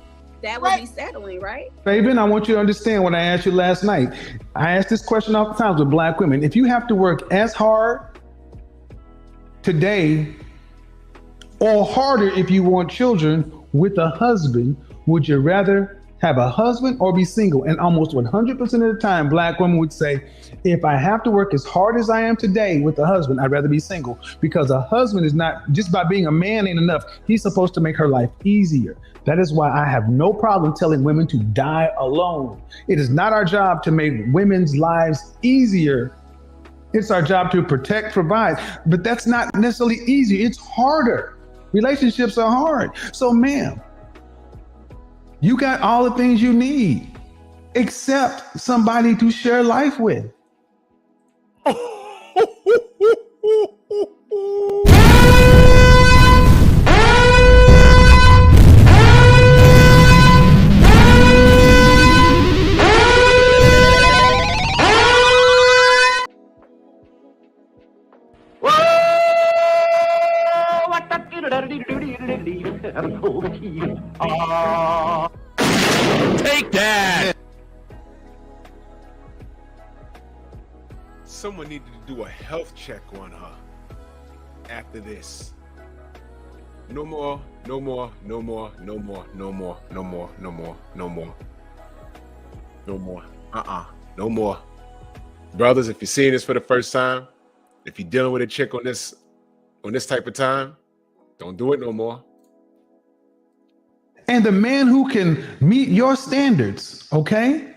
that would be settling, right? Fabian, I want you to understand what I asked you last night. I asked this question oftentimes with Black women. If you have to work as hard today or harder if you want children with a husband, would you rather have a husband or be single? And almost 100% of the time, Black women would say, if I have to work as hard as I am today with a husband, I'd rather be single, because a husband is not, just by being a man ain't enough. He's supposed to make her life easier. That is why I have no problem telling women to die alone. It is not our job to make women's lives easier. It's our job to protect, provide, but that's not necessarily easy. It's harder. Relationships are hard. So, ma'am, you got all the things you need, except somebody to share life with. Take that! Someone needed to do a health check on her after this. No more, no more, no more, no more, no more, no more, no more, no more. No more. No more. Brothers, if you're seeing this for the first time, if you're dealing with a chick on this type of time, don't do it no more. And the man who can meet your standards, okay?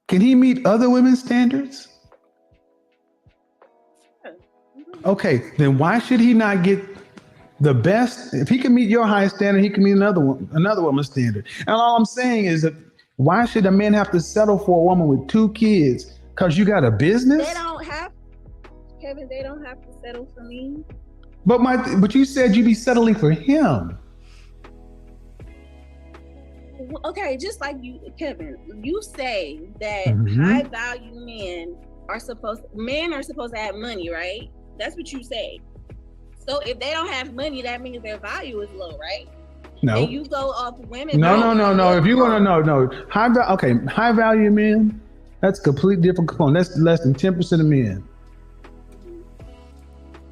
Can he meet other women's standards? Okay, then why should he not get the best? If he can meet your high standard, he can meet another woman's standard. And all I'm saying is that why should a man have to settle for a woman with 2 kids? Because you got a business? They don't have, Kevin, they don't have to settle for me. But you said you'd be settling for him. Okay, just like you, Kevin, you say that high value men are supposed to have money, right? That's what you say. So if they don't have money, that means their value is low, right? No. And you go off women. No. If you want to know, high value men, that's a completely different component. That's less than 10% of men.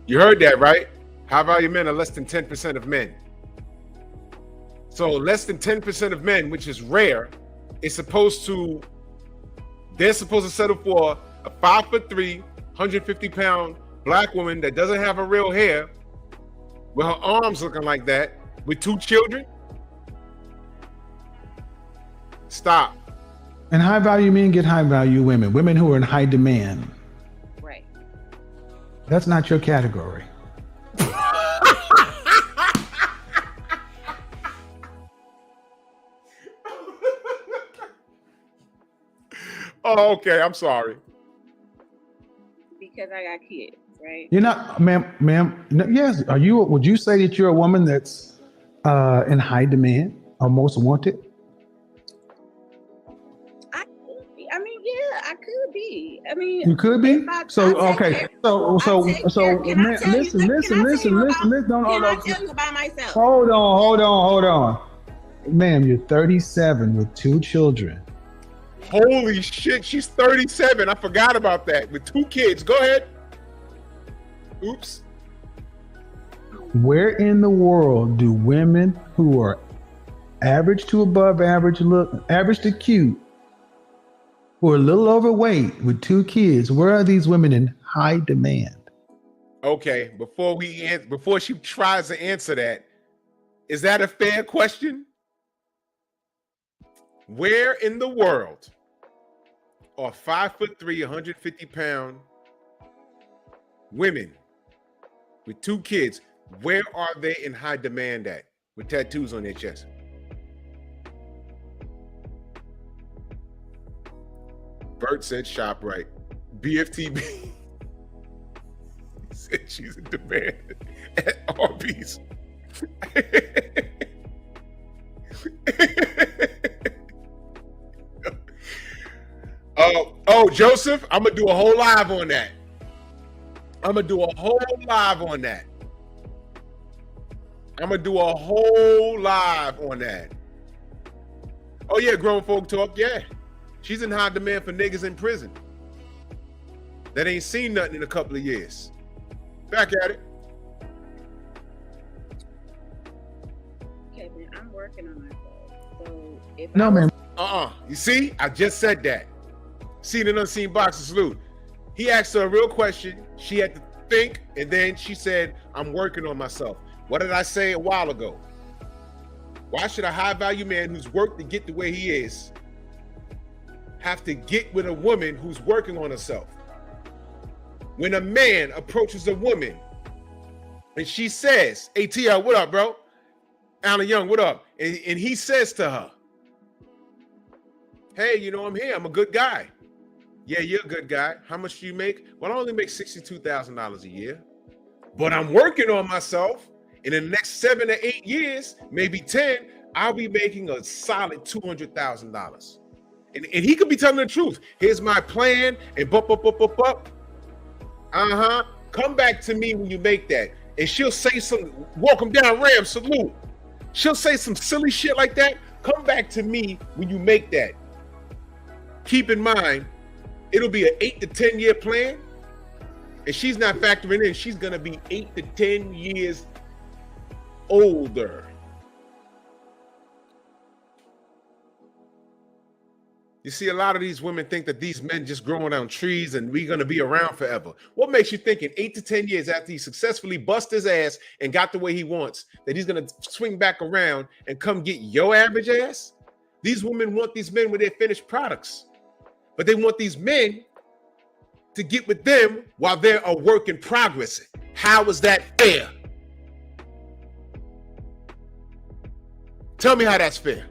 You heard that, right? High value men are less than 10% of men. So less than 10% of men, which is rare, they're supposed to settle for a 5'3", 150-pound Black woman that doesn't have her real hair, with her arms looking like that, with 2 children. Stop. And high value men get high value women who are in high demand. Right. That's not your category. Oh, okay. I'm sorry. Because I got kids, right? You're not, ma'am. No, yes. Would you say that you're a woman that's in high demand or most wanted? I could be. I mean, yeah, I could be. I mean, you could be. Man, listen. Can I tell you about myself? Hold on. Ma'am, you're 37 with 2 children. Holy shit, she's 37. I forgot about that. With 2 kids. Go ahead. Oops. Where in the world do women who are average to above average look, average to cute, who are a little overweight with 2 kids, where are these women in high demand? Okay, before she tries to answer that, is that a fair question? Where in the world are 5'3", 150-pound women with 2 kids? Where are they in high demand at with tattoos on their chest? Bert said ShopRite. BFTB said she's in demand at Arby's. Joseph, I'm gonna do a whole live on that. Oh yeah, grown folk talk. Yeah, she's in high demand for niggas in prison that ain't seen nothing in a couple of years. Back at it. Kevin, I'm working on myself. So if Man. You see, I just said that. Seen and unseen boxer salute. He asked her a real question. She had to think, and then she said, I'm working on myself. What did I say a while ago? Why should a high-value man who's worked to get the way he is have to get with a woman who's working on herself? When a man approaches a woman and she says, ATL, what up, bro? Alan Young, what up? And he says to her, hey, you know, I'm here. I'm a good guy. Yeah, you're a good guy. How much do you make? Well, I only make $62,000 a year, but I'm working on myself. And in the next 7 to 8 years, maybe 10, I'll be making a solid $200,000. And he could be telling the truth. Here's my plan. And come back to me when you make that. And she'll say some, welcome down, Ram, salute. She'll say some silly shit like that. Come back to me when you make that. Keep in mind, it'll be an 8 to 10 year plan. And she's not factoring in, she's gonna be 8 to 10 years older. You see, a lot of these women think that these men just growing on trees and we're gonna be around forever. What makes you think in 8 to 10 years after he successfully bust his ass and got the way he wants, that he's gonna swing back around and come get your average ass? These women want these men with their finished products, but they want these men to get with them while they're a work in progress. How is that fair? Tell me how that's fair.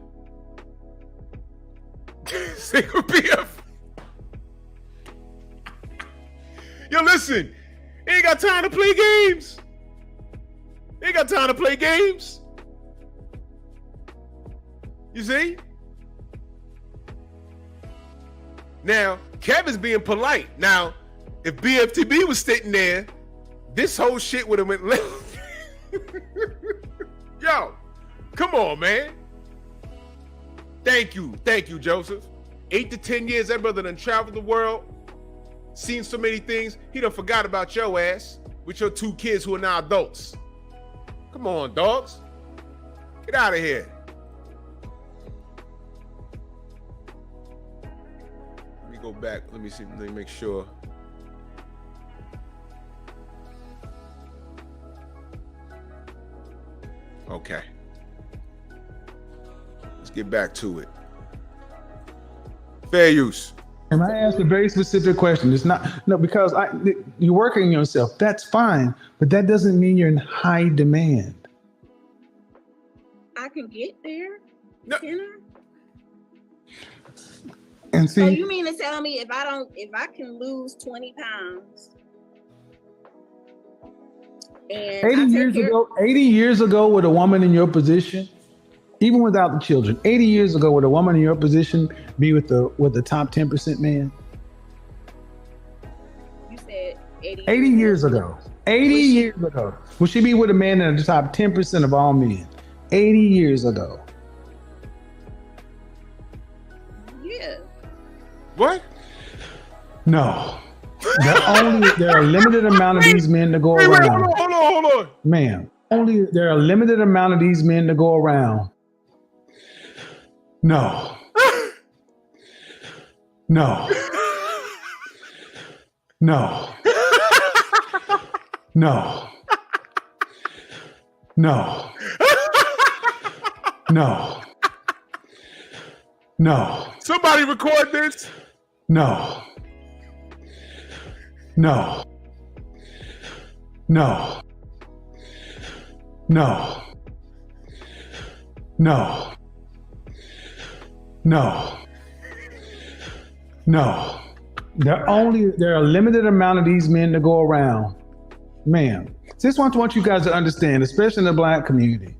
Single PF. Yo, listen, he ain't got time to play games. You see? Now, Kevin's being polite. Now, if BFTB was sitting there, this whole shit would have went left. Yo, come on, man. Thank you, Joseph. 8 to 10 years, that brother done traveled the world, seen so many things, he done forgot about your ass with your 2 kids who are now adults. Come on, dogs. Get out of here. Let me go back. Let me see. Let me make sure. Okay. Let's get back to it. Fair use. And I asked a very specific question. It's not, because you're working on yourself. That's fine, but that doesn't mean you're in high demand. I can get there. No. Can I? And see, So you mean to tell me if I can lose 20 pounds and 80 years ago with a woman in your position, even without the children, 80 years ago would a woman in your position be with the top 10% man? You said 80 years ago. 80 years ago. Would she be with a man in the top 10% of all men? 80 years ago. Yeah. What? No. There are a limited amount of these men to go around. Hold on. Ma'am. Only there are a limited amount of these men to go around. No. No. No. No. No. No. No. Somebody record this. No. No. No. No. No. No. No. There are a limited amount of these men to go around. Ma'am. This one I want you guys to understand, especially in the Black community.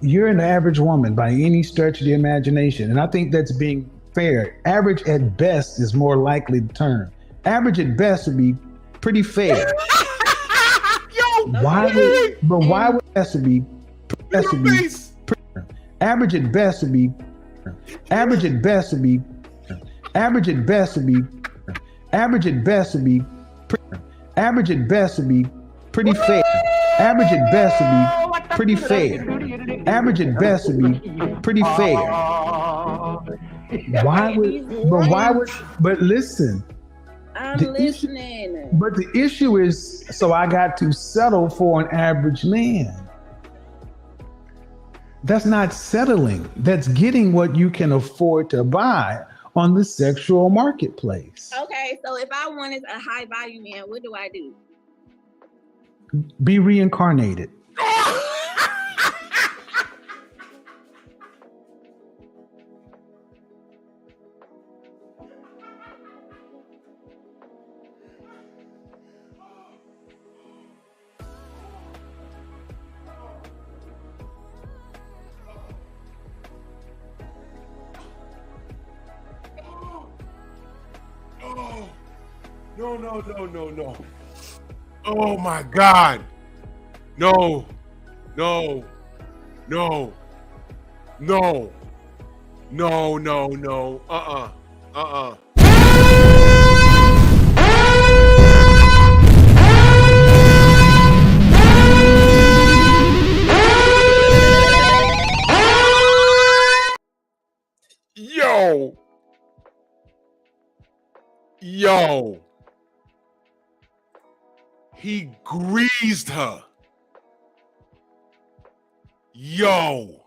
You're an average woman by any stretch of the imagination. And I think that's being fair. Average at best is more likely the term. Average at best would be pretty fair. Why would it has to be average at best would be average at best would be average at best would be average at best would be average at best would be pretty fair. Average at best would be pretty fair. Average at best would be pretty fair. But listen. I'm listening. But the issue is, so I got to settle for an average man. That's not settling. That's getting what you can afford to buy on the sexual marketplace. Okay, so if I wanted a high value man, what do I do? Be reincarnated. No. Oh my God. No. Yo. He greased her. Yo.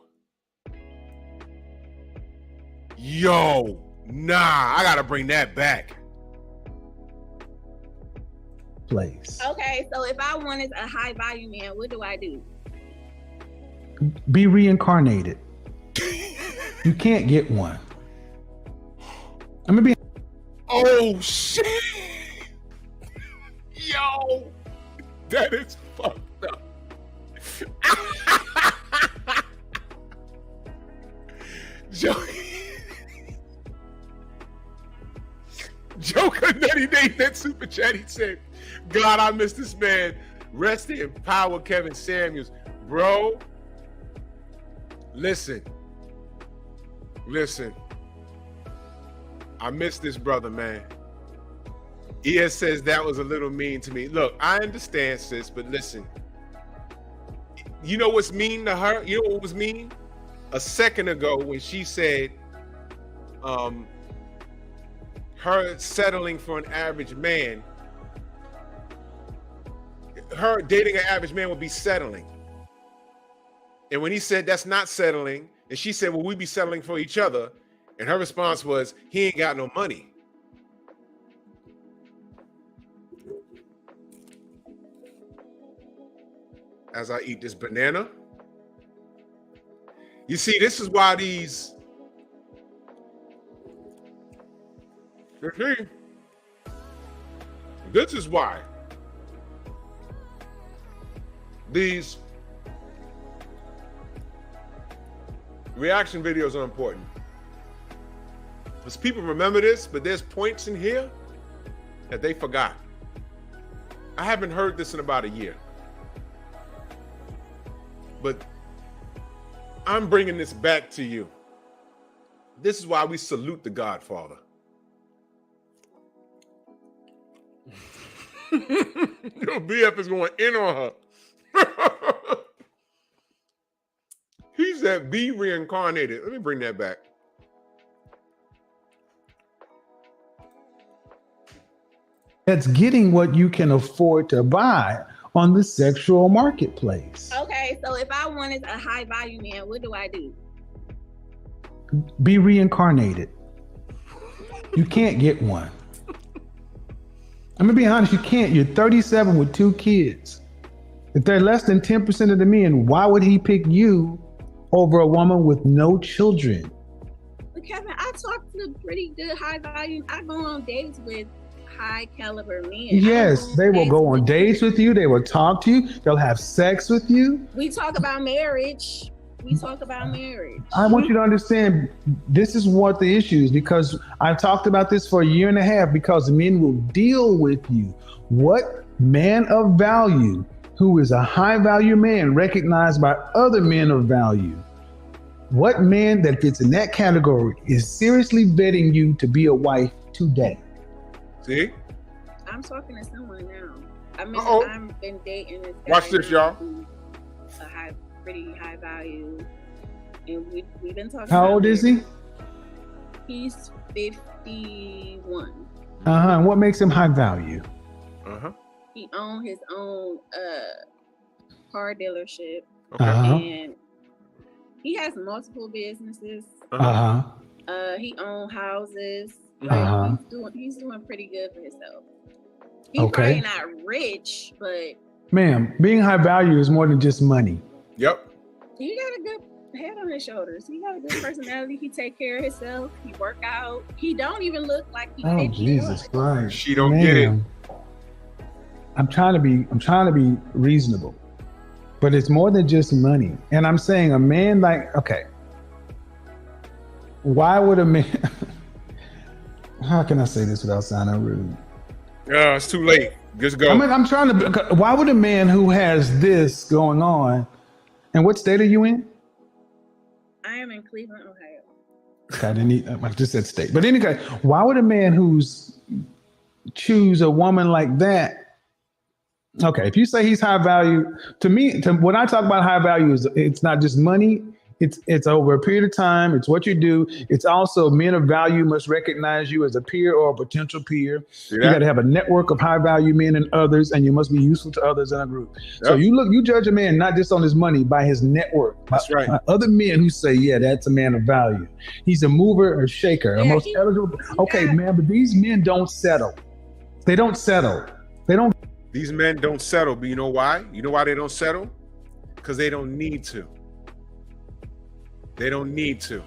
Nah, I gotta bring that back. Place. Okay, so if I wanted a high value man, what do I do? Be reincarnated. You can't get one. I'm gonna be. Oh shit. Yo. That is fucked up. Joker Nutty Nate, that super chat, he said, God, I miss this man. Rest in power, Kevin Samuels. Bro, listen. I miss this brother, man. ES says that was a little mean to me. Look, I understand, sis, but listen. You know what's mean to her? You know what was mean? A second ago when she said her settling for an average man, her dating an average man would be settling. And when he said that's not settling, and she said, well, we be settling for each other, and her response was, he ain't got no money. As I eat this banana. You see, this is why these. This is why these reaction videos are important. Because people remember this, but there's points in here that they forgot. I haven't heard this in about a year. But I'm bringing this back to you. This is why we salute the Godfather. Your BF is going in on her. said be reincarnated. Let me bring that back. That's getting what you can afford to buy on the sexual marketplace. Okay, so if I wanted a high value man, what do I do? Be reincarnated. You can't get one. I'm gonna be honest, you can't. You're 37 with 2 kids. If they're less than 10% of the men, why would he pick you over a woman with no children? But Kevin, I talk to pretty good high value. I go on dates with high caliber men. Yes, they will go on dates with you. They will talk to you. They'll have sex with you. We talk about marriage. I want you to understand this is what the issue is, because I've talked about this for a year and a half, because men will deal with you. What man of value, who is a high value man recognized by other men of value, what man that fits in that category is seriously vetting you to be a wife today? See? I'm talking to someone now. I've been dating this guy. Watch this, y'all. Pretty high value. And we've been talking. How old is he? He's 51. And what makes him high value? He owns his own car dealership. And he has multiple businesses. He owns houses. He's doing pretty good for himself. He's probably not rich, but ma'am, being high value is more than just money. Yep. He got a good head on his shoulders. He got a good personality. He take care of himself. He work out. He don't even look like he. Oh, Jesus Christ! She don't get it. I'm trying to be reasonable, but it's more than just money. And I'm saying a man why would a man? How can I say this without sounding rude? It's too late. Just go. I'm trying to. Why would a man who has this going on? And what state are you in? I am in Cleveland, Ohio. Okay, I just said state. But anyway, why would a man who's choose a woman like that? Okay, if you say he's high value, to me, when I talk about high value, it's not just money. It's over a period of time. It's what you do. It's also men of value must recognize you as a peer or a potential peer. You got to have a network of high value men and others, and you must be useful to others in a group. Yep. So you judge a man not just on his money, by his network. That's right. By other men who say, yeah, that's a man of value. He's a mover or shaker, a most eligible. Okay, man, but these men don't settle. They don't settle. These men don't settle, but you know why? You know why they don't settle? Because they don't need to. They don't need to.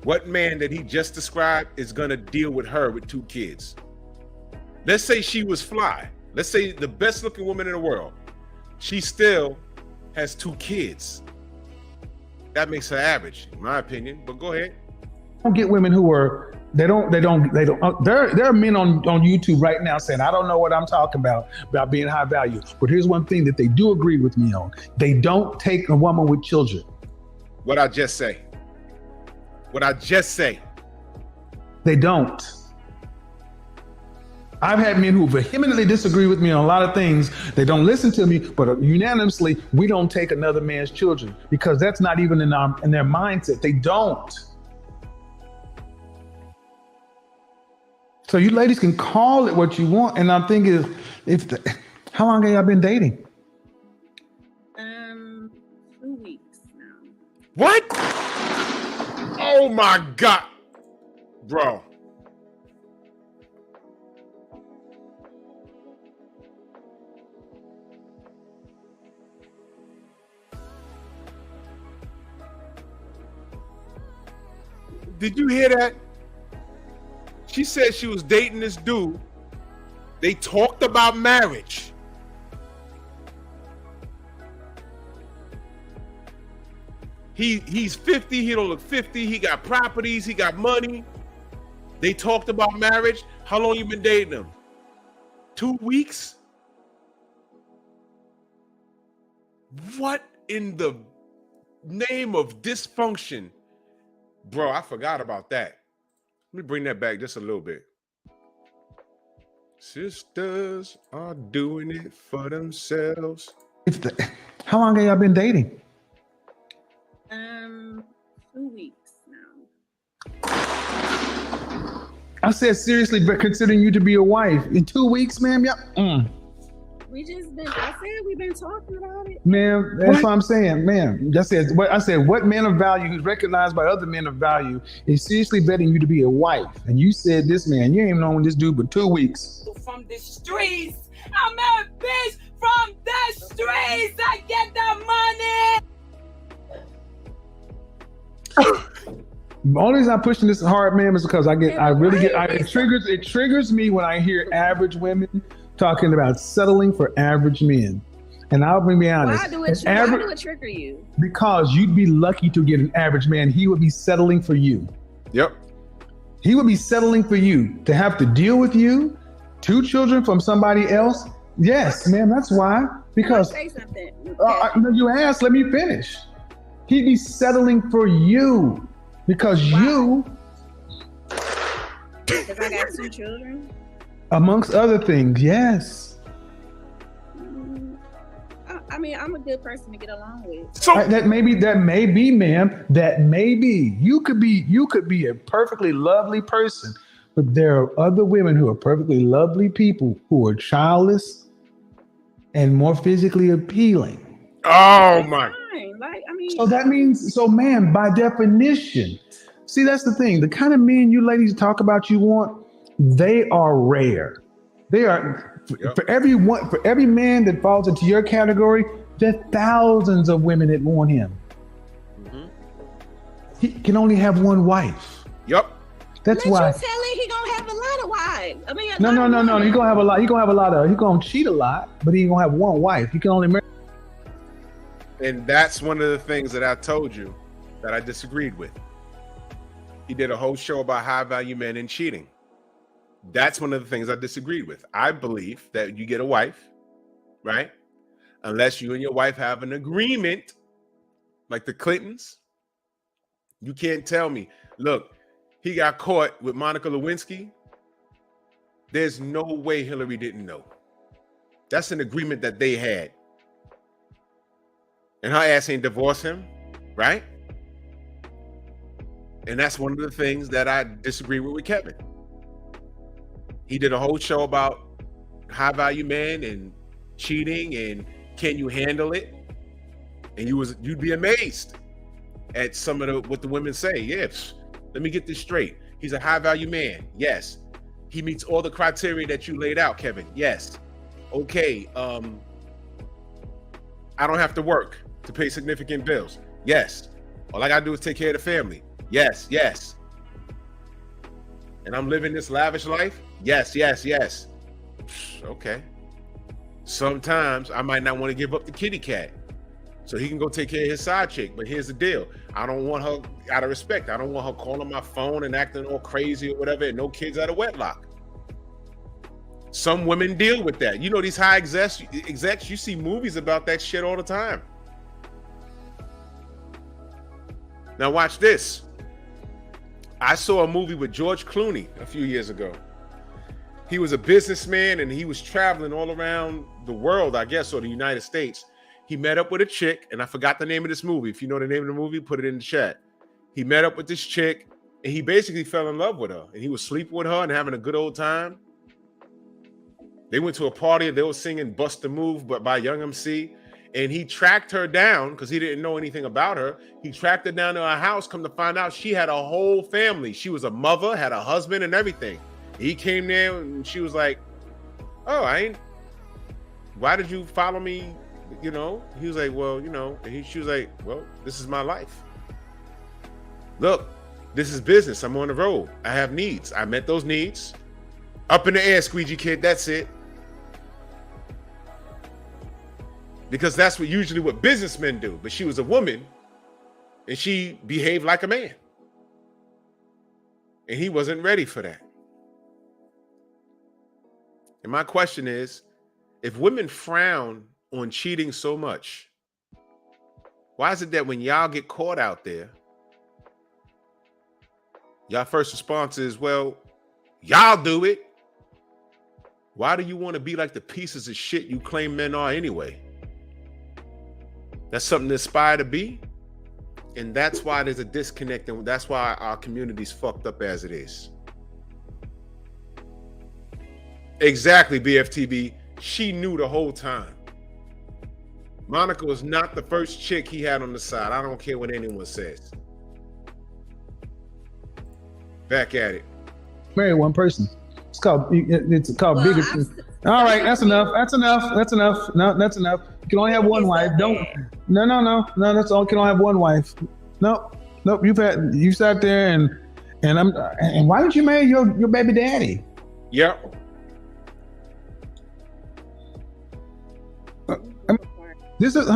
What man that he just described is going to deal with her with 2 kids? Let's say she was fly. Let's say the best looking woman in the world. She still has 2 kids. That makes her average, in my opinion, but go ahead. Don't get women who are, there are men on YouTube right now saying, I don't know what I'm talking about being high value. But here's one thing that they do agree with me on. They don't take a woman with children. What I just say. They don't. I've had men who vehemently disagree with me on a lot of things. They don't listen to me, but unanimously, we don't take another man's children, because that's not even in their mindset. They don't. So you ladies can call it what you want. And I'm thinking, how long have y'all been dating? 2 weeks now. What? Oh my God, bro. Did you hear that? She said she was dating this dude. They talked about marriage. He's 50, he don't look 50, he got properties, he got money. They talked about marriage. How long you been dating him? 2 weeks? What in the name of dysfunction? Bro, I forgot about that. Let me bring that back just a little bit. Sisters are doing it for themselves. How long have y'all been dating? I said seriously, but considering you to be a wife in 2 weeks, ma'am. Yep. We just been. I said we've been talking about it. Ma'am, that's what I'm saying, ma'am. I said what man of value who's recognized by other men of value is seriously betting you to be a wife. And you said this man, you ain't known this dude but 2 weeks. From the streets, I'm a bitch from the streets. I get the money. The only reason I'm pushing this hard, ma'am, is because it triggers me when I hear average women talking about settling for average men. And I'll be honest. Why do it trigger you? Because you'd be lucky to get an average man. He would be settling for you. Yep. He would be settling for you to have to deal with you, 2 children from somebody else. Yes, ma'am, that's why. Because say something. You asked, let me finish. He'd be settling for you because Because I got 2 children. Amongst other things, yes. I mean, I'm a good person to get along with. So that may be, ma'am. That may be. You could be a perfectly lovely person, but there are other women who are perfectly lovely people who are childless and more physically appealing. Oh my. So that means, ma'am, by definition, see, that's the thing. The kind of men you ladies talk about you want, they are rare. They are for every man that falls into your category, there are thousands of women that want him. Mm-hmm. He can only have one wife. Yep. That's why. You tell him he gonna have a lot of wives. I mean, no. He gonna have a lot. He gonna cheat a lot, but he ain't gonna have one wife. He can only marry. And that's one of the things that I told you that I disagreed with. He did a whole show about high value men and cheating. That's one of the things I disagreed with. I believe that you get a wife, right? Unless you and your wife have an agreement, like the Clintons. You can't tell me, look, he got caught with Monica Lewinsky. There's no way Hillary didn't know. That's an agreement that they had. And her ass ain't divorced him, right? And that's one of the things that I disagree with Kevin. He did a whole show about high value men and cheating and can you handle it? And you'd be amazed at some of what the women say. Yes, let me get this straight. He's a high value man. Yes. He meets all the criteria that you laid out, Kevin. Yes. Okay. I don't have to work to pay significant bills. Yes. All I gotta do is take care of the family. Yes. And I'm living this lavish life. Yes. Okay. Sometimes I might not want to give up the kitty cat so he can go take care of his side chick. But here's the deal. I don't want her, out of respect, I don't want her calling my phone and acting all crazy or whatever, and no kids out of wedlock. Some women deal with that. You know, these high execs, you see movies about that shit all the time. Now watch this. I saw a movie with George Clooney a few years ago. He was a businessman and he was traveling all around the world, I guess, or the United States. He met up with a chick, and I forgot the name of this movie. If you know the name of the movie, put it in the chat. He met up with this chick, and he basically fell in love with her. And he was sleeping with her and having a good old time. They went to a party, and they were singing Bust a Move but by Young MC. And he tracked her down because he didn't know anything about her. He tracked her down to her house. Come to find out, she had a whole family. She was a mother, had a husband and everything. He came there and she was like, oh, why did you follow me? You know, he was like, well, you know, and she was like, well, this is my life. Look, this is business. I'm on the road. I have needs. I met those needs. Up in the air, squeegee kid. That's it. Because that's usually what businessmen do. But she was a woman and she behaved like a man. And he wasn't ready for that. And my question is, if women frown on cheating so much, why is it that when y'all get caught out there, y'all first response is, well, y'all do it. Why do you want to be like the pieces of shit you claim men are anyway? That's something to aspire to be. And that's why there's a disconnect. And that's why our community's fucked up as it is. Exactly, BFTB. She knew the whole time. Monica was not the first chick he had on the side. I don't care what anyone says. Back at it. Marry one person. It's called bigotry. All right, that's enough. That's enough. No, that's enough. You can only have one wife. Don't. No. That's all. You can only have one wife. Nope. You sat there and why did you marry your baby daddy? Yep. This is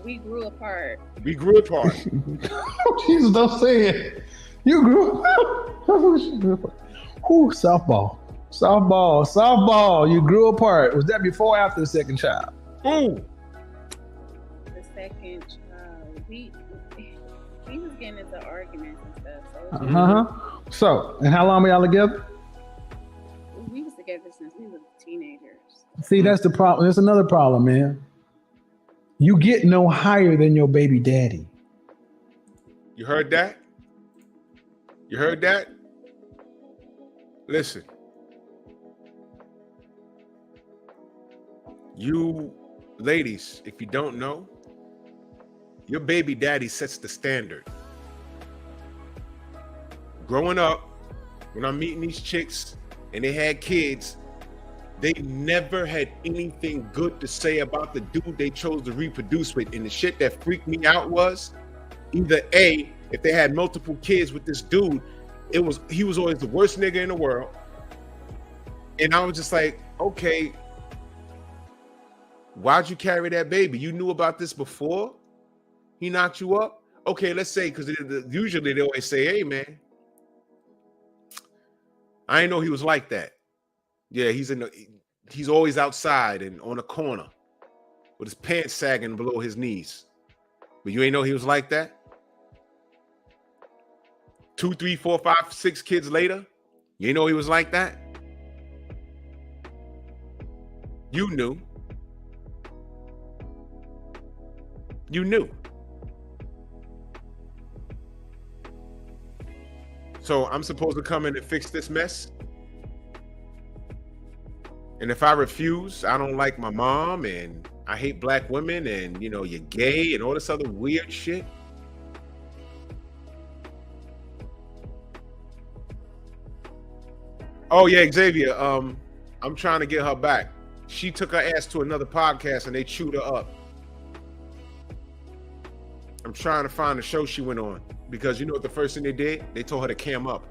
We grew apart. Oh, Jesus, don't say it. You grew up. Ooh, softball. You grew apart. Was that before or after the second child? Ooh. The second child. We was getting into arguments and stuff. So, and how long were y'all together? We was together since we were teenagers. See, that's the problem. There's another problem, man. You get no higher than your baby daddy. You heard that? Listen. You ladies, if you don't know, your baby daddy sets the standard. Growing up, when I'm meeting these chicks and they had kids, they never had anything good to say about the dude they chose to reproduce with. And the shit that freaked me out was either A, if they had multiple kids with this dude, he was always the worst nigga in the world. And I was just like, okay, why'd you carry that baby? You knew about this before he knocked you up? Okay, let's say, because usually they always say, hey, man, I didn't know he was like that. Yeah, he's always outside and on a corner with his pants sagging below his knees. But you ain't know he was like that? 2, 3, 4, 5, 6 kids later, you ain't know he was like that? You knew. So I'm supposed to come in and fix this mess? And if I refuse, I don't like my mom and I hate black women and, you're gay and all this other weird shit. Oh yeah, Xavier, I'm trying to get her back. She took her ass to another podcast and they chewed her up. I'm trying to find the show she went on because you know what the first thing they did? They told her to cam up.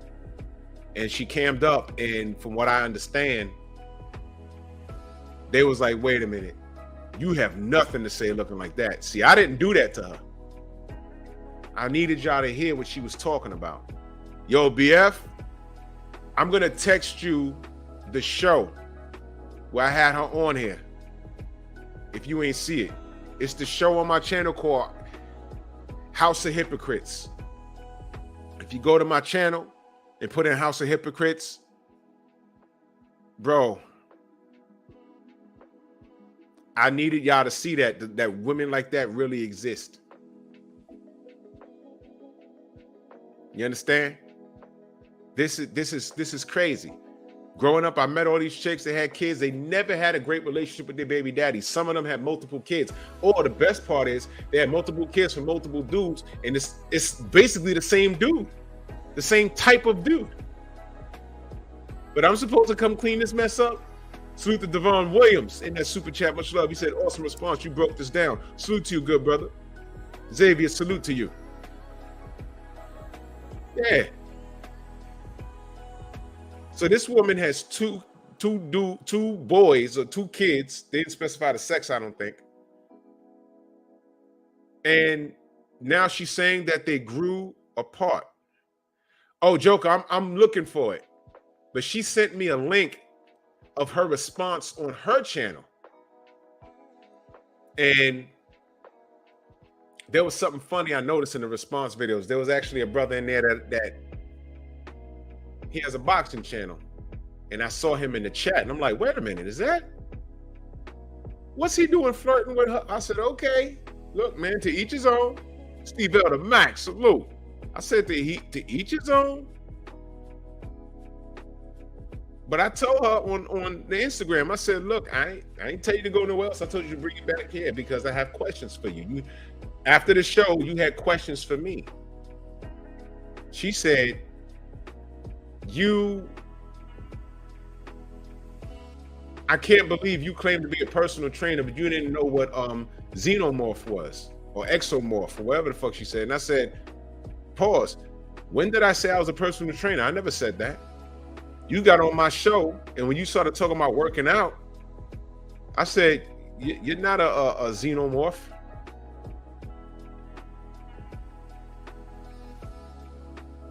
And she cammed up, and from what I understand, they was like, wait a minute, you have nothing to say looking like that. See, I didn't do that to her. I needed y'all to hear what she was talking about. Yo, BF, I'm gonna text you the show where I had her on here. If you ain't see it, it's the show on my channel called House of Hypocrites. If you go to my channel and put in House of Hypocrites, bro, I needed y'all to see that women like that really exist. You understand? This is crazy. Growing up, I met all these chicks that had kids. They never had a great relationship with their baby daddy. Some of them had multiple kids. Or the best part is they had multiple kids from multiple dudes, and it's basically the same dude, the same type of dude. But I'm supposed to come clean this mess up? Salute to Devon Williams in that super chat. Much love. He said, awesome response. You broke this down. Salute to you, good brother. Xavier, salute to you. Yeah. So this woman has two boys or 2 kids. They didn't specify the sex, I don't think. And now she's saying that they grew apart. Oh, Joker, I'm looking for it. But she sent me a link of her response on her channel. And there was something funny I noticed in the response videos. There was actually a brother in there that he has a boxing channel. And I saw him in the chat. And I'm like, wait a minute, what's he doing flirting with her? I said, okay, look, man, to each his own. Steve L to Max, salute. I said to each his own. But I told her on the Instagram, I said, look, I ain't tell you to go nowhere else. I told you to bring it back here because I have questions for you. After the show, you had questions for me. She said, I can't believe you claimed to be a personal trainer, but you didn't know what xenomorph was or exomorph or whatever the fuck she said. And I said, pause. When did I say I was a personal trainer? I never said that. You got on my show, and when you started talking about working out, I said, you're not a xenomorph.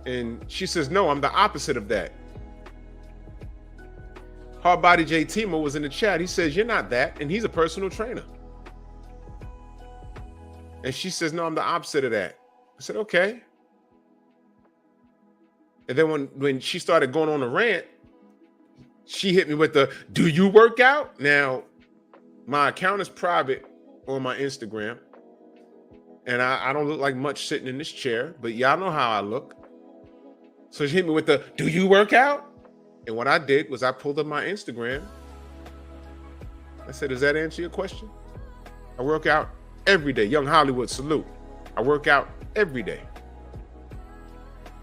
And she says, no, I'm the opposite of that. Hardbody J. Timo was in the chat. He says, you're not that. And he's a personal trainer. And she says, no, I'm the opposite of that. I said, okay. And then when she started going on a rant, she hit me with the, do you work out? Now, my account is private on my Instagram. And I don't look like much sitting in this chair, but y'all know how I look. So she hit me with the, do you work out? And what I did was I pulled up my Instagram. I said, does that answer your question? I work out every day. Young Hollywood, salute. I work out every day.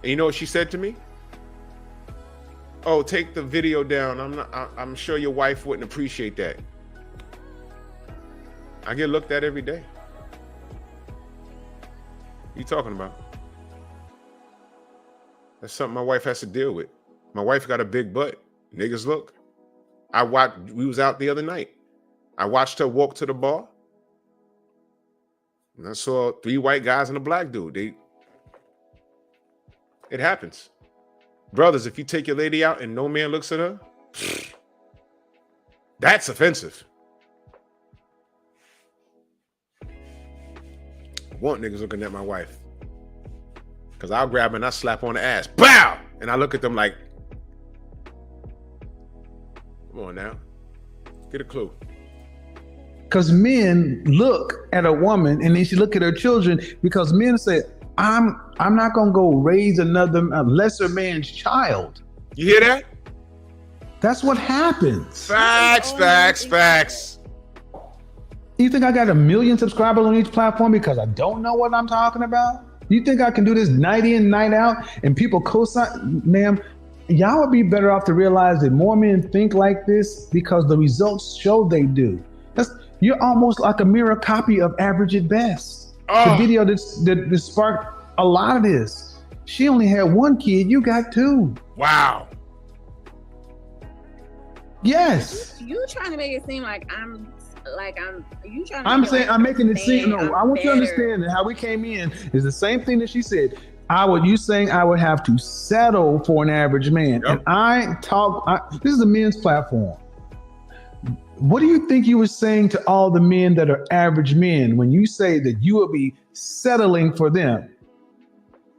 And you know what she said to me? Oh, take the video down. I'm sure your wife wouldn't appreciate that. I get looked at every day. What you talking about? That's something my wife has to deal with. My wife got a big butt. Niggas look. We was out the other night. I watched her walk to the bar. And I saw 3 white guys and a black dude. It happens. Brothers, if you take your lady out and no man looks at her, that's offensive. I want niggas looking at my wife. Because I'll grab her and I slap on the ass. Bow! And I look at them like, come on now. Get a clue. Because men look at a woman and then she look at her children because men say, I'm not gonna go raise a lesser man's child. You hear that? That's what happens. Facts. You think I got 1 million subscribers on each platform because I don't know what I'm talking about? You think I can do this night in, night out, and people co-sign? Ma'am, y'all would be better off to realize that more men think like this because the results show they do. You're almost like a mirror copy of Average at Best. Oh. The video that sparked a lot of this. She only had 1 kid, you got 2. Wow. Yes. You trying to make it seem like I'm I'm making it seem, no, I want you to understand that how we came in is the same thing that she said. You saying I would have to settle for an average man. Yep. And this is a men's platform. What do you think you were saying to all the men that are average men when you say that you will be settling for them?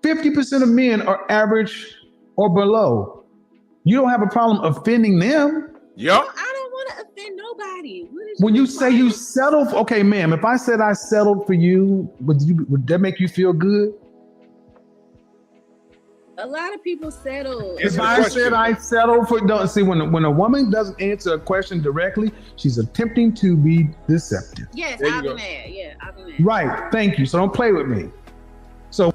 50% of men are average or below. You don't have a problem offending them. Yep. I don't want to offend nobody. When you say you settle for, okay, ma'am, if I said I settled for you, would that make you feel good? A lot of people settle. It's If a I question. said I settled for, don't see when a woman doesn't answer a question directly, she's attempting to be deceptive. Yes, There you I'll be go. mad. Yeah, I'll be mad. Right. Thank you. So don't play with me. So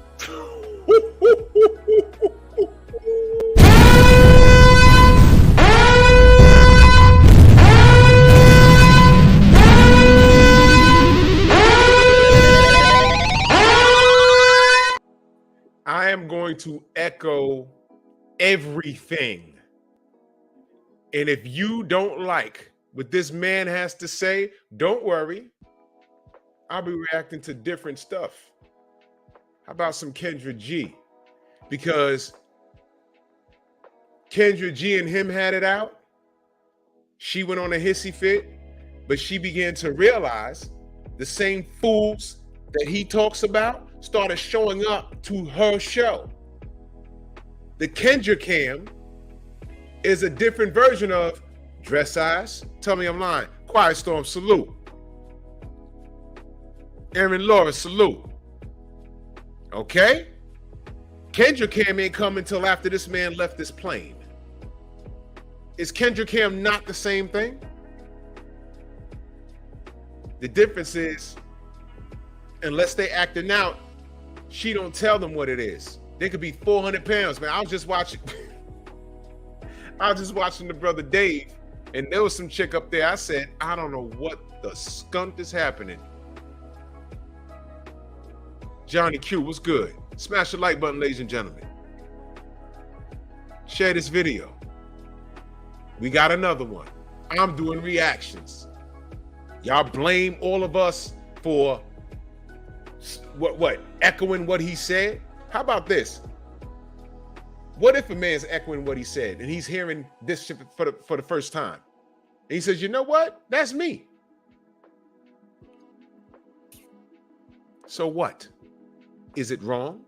I am going to echo everything. And if you don't like what this man has to say, don't worry. I'll be reacting to different stuff. How about some Kendra G? Because Kendra G and him had it out. She went on a hissy fit, but she began to realize the same fools that he talks about started showing up to her show. The Kendra Cam is a different version of Dress Eyes, Tell Me I'm Lying, Quiet Storm, salute. Aaron Laura, salute. Okay? Kendra Cam ain't coming until after this man left this plane. Is Kendra Cam not the same thing? The difference is, unless they acting out, she don't tell them what it is. They could be 400 pounds, man. I was just watching the brother Dave, and there was some chick up there. I said, I don't know what the skunk is happening. Johnny Q, what's good? Smash the like button, ladies and gentlemen. Share this video. We got another one. I'm doing reactions. Y'all blame all of us for what? Echoing what he said? How about this? What if a man's echoing what he said and he's hearing this shit for the first time? And he says, you know what? That's me. So what? Is it wrong?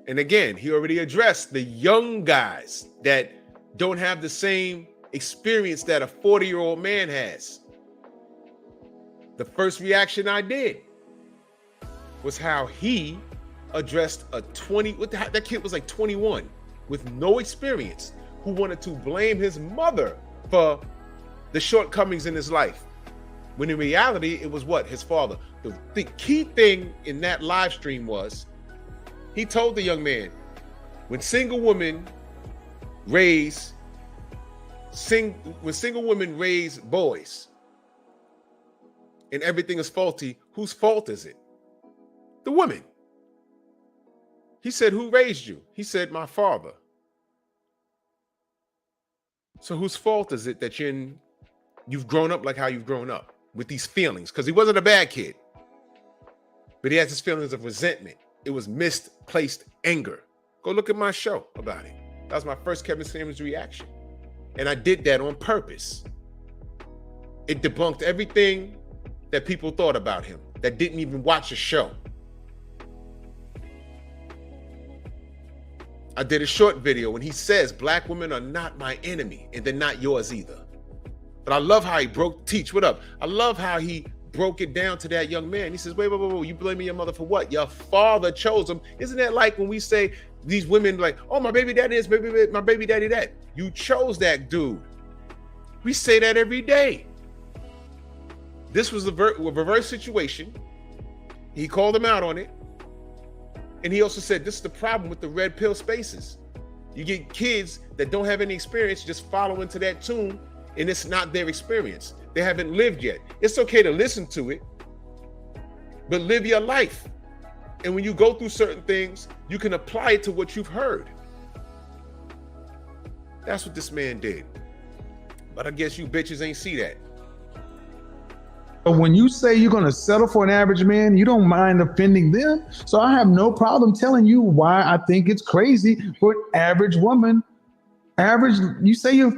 And again, he already addressed the young guys that don't have the same experience that a 40-year-old man has. The first reaction I did was how he addressed a 20, that kid was like 21 with no experience, who wanted to blame his mother for the shortcomings in his life. When in reality, it was what? His father. The key thing in that live stream was, he told the young man, when single women raise boys and everything is faulty, whose fault is it? The woman. He said, who raised you? He said, my father. So whose fault is it that you've grown up like how you've grown up with these feelings? Because he wasn't a bad kid, but he has his feelings of resentment. It was misplaced anger. Go look at my show about it. That was my first Kevin Samuels reaction. And I did that on purpose. It debunked everything that people thought about him that didn't even watch a show. I did a short video when he says black women are not my enemy and they're not yours either. But I love how he Teach, what up? I love how he broke it down to that young man. He says, wait, you blaming your mother for what? Your father chose him. Isn't that like when we say these women like, oh, my baby daddy is, my baby daddy that. You chose that dude. We say that every day. This was a reverse situation. He called him out on it. And he also said, this is the problem with the red pill spaces. You get kids that don't have any experience just follow into that tune, and it's not their experience. They haven't lived yet. It's okay to listen to it, but live your life. And when you go through certain things, you can apply it to what you've heard. That's what this man did. But I guess you bitches ain't see that. But when you say you're going to settle for an average man, you don't mind offending them. So I have no problem telling you why I think it's crazy for an average woman. Average, you say you're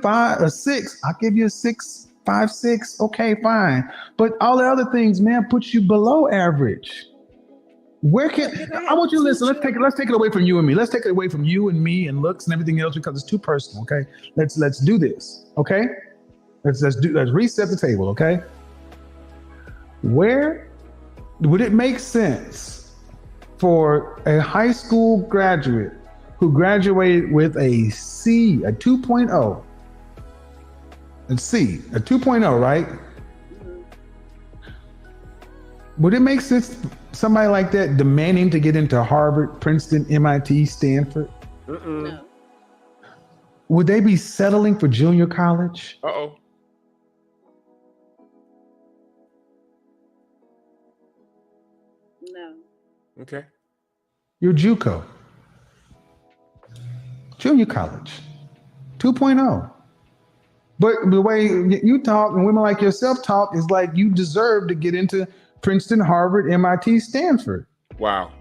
6, I'll give you a 6, 5, 6. Okay, fine. But all the other things, man, puts you below average. Where I want you to listen. Let's take it away from you and me. Let's take it away from you and me and looks and everything else because it's too personal. Okay, let's do this. Okay, let's reset the table. Okay, where would it make sense for a high school graduate who graduated with a C, a 2.0, a 2.0, right? Would it make sense somebody like that demanding to get into Harvard, Princeton, MIT, Stanford? No. Would they be settling for junior college? Uh-oh. No. Okay. You're JUCO. Junior college. 2.0. But the way you talk and women like yourself talk is like you deserve to get into Princeton, Harvard, MIT, Stanford. Wow.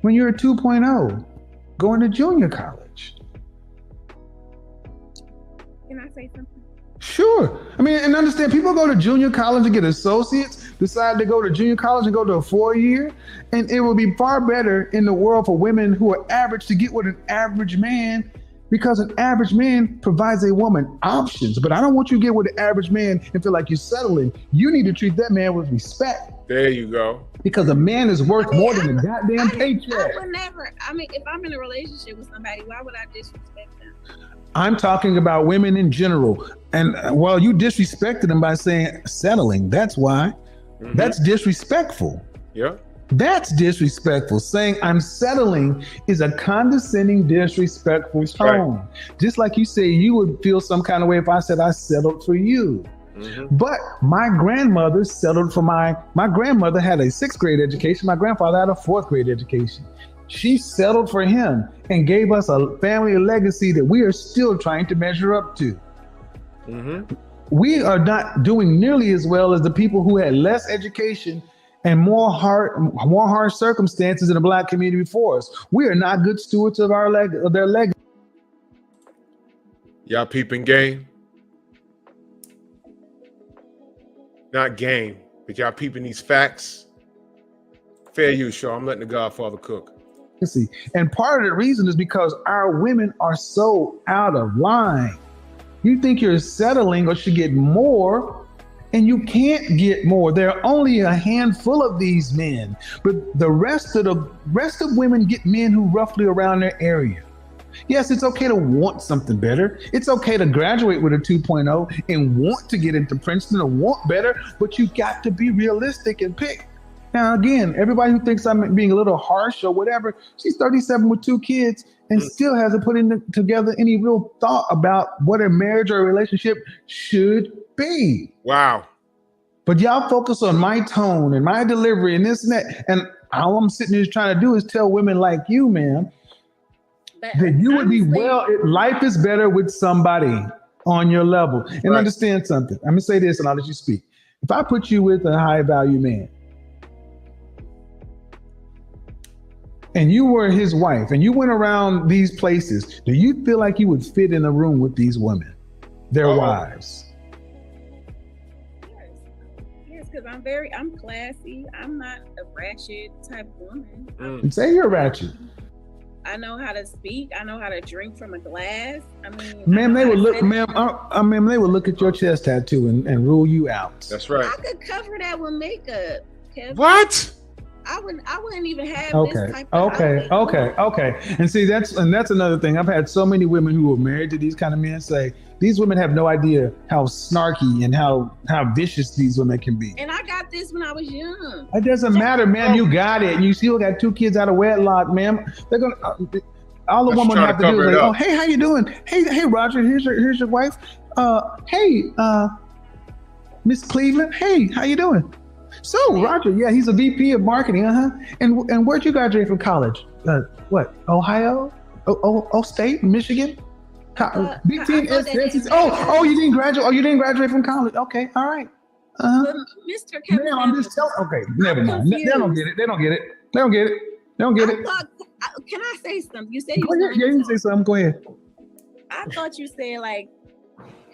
When you're a 2.0, going to junior college. Can I say something? Sure. I mean, and understand, people go to junior college to get associates, decide to go to junior college and go to a 4-year, and it will be far better in the world for women who are average to get with an average man Because an average man provides a woman options, but I don't want you to get with the average man and feel like you're settling. You need to treat that man with respect. There you go. Because a man is worth more than a goddamn paycheck. I would never. I mean, if I'm in a relationship with somebody, why would I disrespect them? I'm talking about women in general. And well, you disrespected them by saying settling. That's why. Mm-hmm. That's disrespectful. Yeah. That's disrespectful. Saying I'm settling is a condescending, disrespectful tone. Right. Just like you say, you would feel some kind of way if I said I settled for you. Mm-hmm. But my grandmother settled for my grandmother had a 6th grade education. My grandfather had a 4th grade education. She settled for him and gave us a family legacy that we are still trying to measure up to. Mm-hmm. We are not doing nearly as well as the people who had less education and more harsh circumstances in the Black community before us. We are not good stewards of their legacy. Y'all peeping game? Not game, but y'all peeping these facts? Fair use, Shaw. I'm letting the Godfather cook. And part of the reason is because our women are so out of line. You think you're settling or should get more, and you can't get more. There are only a handful of these men, but the rest of women get men who roughly around their area. Yes, it's okay to want something better. It's okay to graduate with a 2.0 and want to get into Princeton or want better, but you got to be realistic and pick. Now, again, everybody who thinks I'm being a little harsh or whatever, she's 37 with 2 kids and still hasn't put together any real thought about what a marriage or a relationship should be. Wow. But y'all focus on my tone and my delivery and this and that. And all I'm sitting here trying to do is tell women like you, ma'am, that you would be life is better with somebody on your level. And understand something. I'm going to say this and I'll let you speak. If I put you with a high value man, and you were his wife, and you went around these places, do you feel like you would fit in a room with these women, their wives? Yes, because I'm classy. I'm not a ratchet type woman. And say you're ratchet. I know how to speak. I know how to drink from a glass. I mean, ma'am, they would look, ma'am, they would look at your chest tattoo and rule you out. That's right. I could cover that with makeup, Kevin. What? I wouldn't even have this type of Okay. And see, that's another thing. I've had so many women who are married to these kind of men say, these women have no idea how snarky and how vicious these women can be. And I got this when I was young. It doesn't matter, ma'am. You got it. You still got 2 kids out of wedlock, ma'am. They're gonna all the woman have to do is like, oh, hey, how you doing? Hey, Roger, here's your wife. Hey, Miss Cleveland. Hey, how you doing? So Roger, yeah, he's a VP of marketing, And where'd you graduate from college? What? Ohio? State? Michigan? Big team. Oh, you didn't graduate. Oh, you didn't graduate from college. Okay, all right. Mr. Kevin, man, I'm just telling. Okay, never mind. They don't get it. They don't get it. Can I say something? You said you can say something. Go ahead. I thought you said like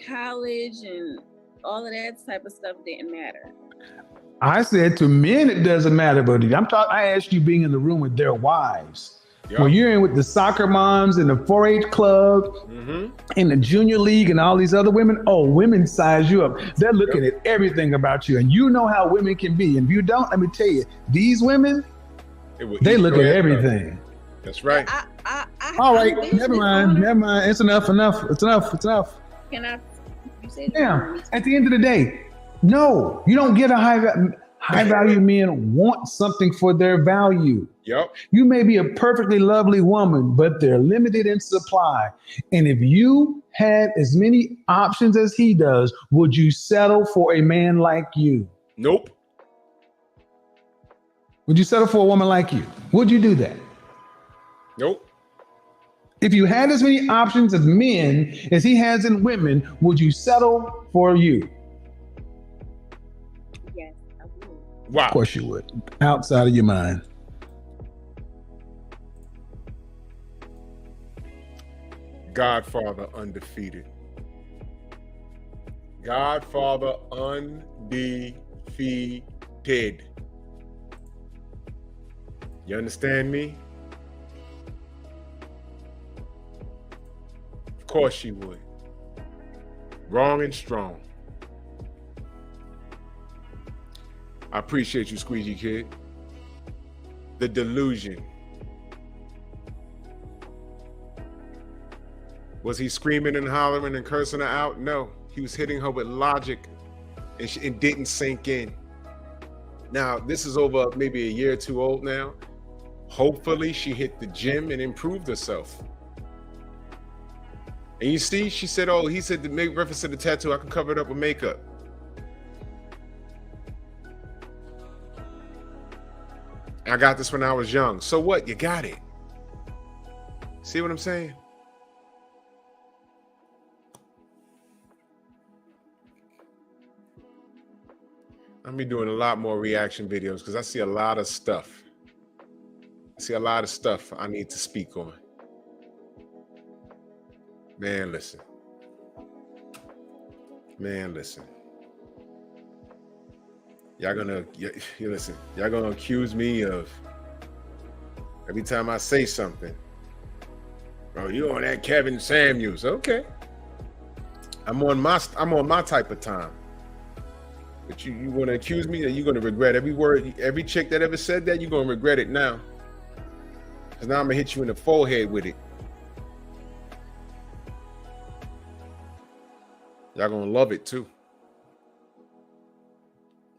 college and all of that type of stuff didn't matter. I said to men it doesn't matter, but I asked you being in the room with their wives. Yep. When you're in with the soccer moms and the 4-H club and the junior league and all these other women, women size you up. They're looking at everything about you, and you know how women can be. And if you don't, let me tell you, these women, they look at everything. That's right. All right, never mind. It's enough. It's enough. Can I? You said at the end of the day, no, you don't get a high value men want something for their value. Yep. You may be a perfectly lovely woman, but they're limited in supply. And if you had as many options as he does, would you settle for a man like you? Nope. Would you settle for a woman like you? Would you do that? Nope. If you had as many options as men as he has in women, would you settle for you? Yes, I would. Wow. Of course you would. Outside of your mind. Godfather undefeated. Godfather undefeated. You understand me? course she would. Wrong and strong. I appreciate you, Squeegee Kid. The delusion. Was he screaming and hollering and cursing her out? No, he was hitting her with logic, and it didn't sink in. Now, this is over maybe a year or two old now. Hopefully she hit the gym and improved herself. And you see, she said, oh, he said to make reference to the tattoo, I can cover it up with makeup. I got this when I was young. So what? You got it. See what I'm saying? I'm be doing a lot more reaction videos because I see a lot of stuff. I see a lot of stuff I need to speak on. Man, listen. Man, listen. Y'all gonna listen. Y'all gonna accuse me of every time I say something. Bro, you on that Kevin Samuels? Okay. I'm on my type of time. But you want to accuse me that you're going to regret every word, every chick that ever said that, you're going to regret it now. Because now I'm going to hit you in the forehead with it. Y'all going to love it too.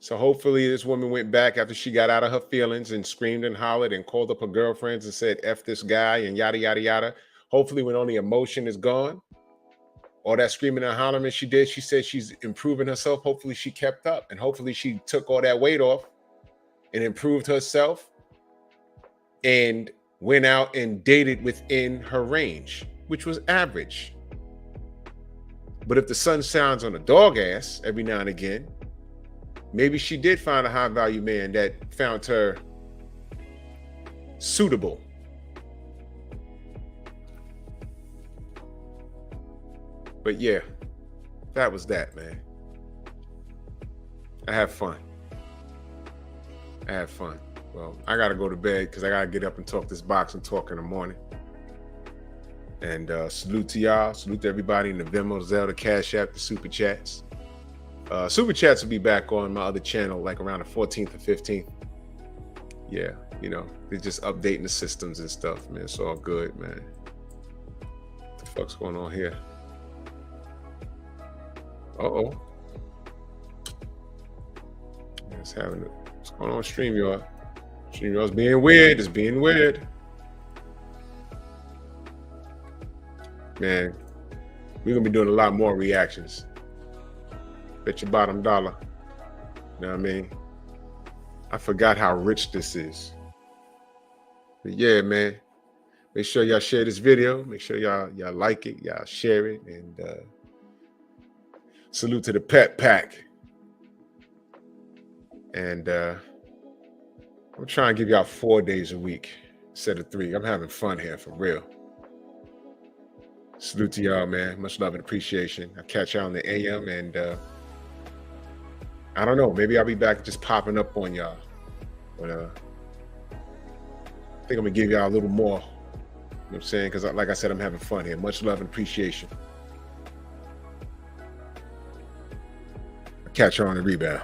So hopefully this woman went back after she got out of her feelings and screamed and hollered and called up her girlfriends and said, F this guy and yada, yada, yada. Hopefully when all the emotion is gone, all that screaming and hollering she did, she said she's improving herself. Hopefully she kept up and hopefully she took all that weight off and improved herself and went out and dated within her range, which was average. But if the sun shines on a dog ass every now and again, maybe she did find a high value man that found her suitable. But yeah, that was that, man. I had fun. Well, I got to go to bed because I got to get up and talk this boxing talk in the morning. And salute to y'all. Salute to everybody in the Venmo, Zelda, Cash App, the Super Chats. Super Chats will be back on my other channel like around the 14th or 15th. Yeah, you know, they're just updating the systems and stuff, man. It's all good, man. What the fuck's going on here? Uh-oh. What's going on with StreamYard? StreamYard's being weird. It's being weird. Man, we're going to be doing a lot more reactions. Bet your bottom dollar. You know what I mean? I forgot how rich this is. But yeah, man. Make sure y'all share this video. Make sure y'all like it. Y'all share it. And salute to the Pet Pack. And I'm trying to give y'all 4 days a week instead of 3. I'm having fun here for real. Salute to y'all, man. Much love and appreciation. I'll catch y'all on the AM. And I don't know. Maybe I'll be back just popping up on y'all. But I think I'm going to give y'all a little more. You know what I'm saying? Because like I said, I'm having fun here. Much love and appreciation. Catch her on the rebound.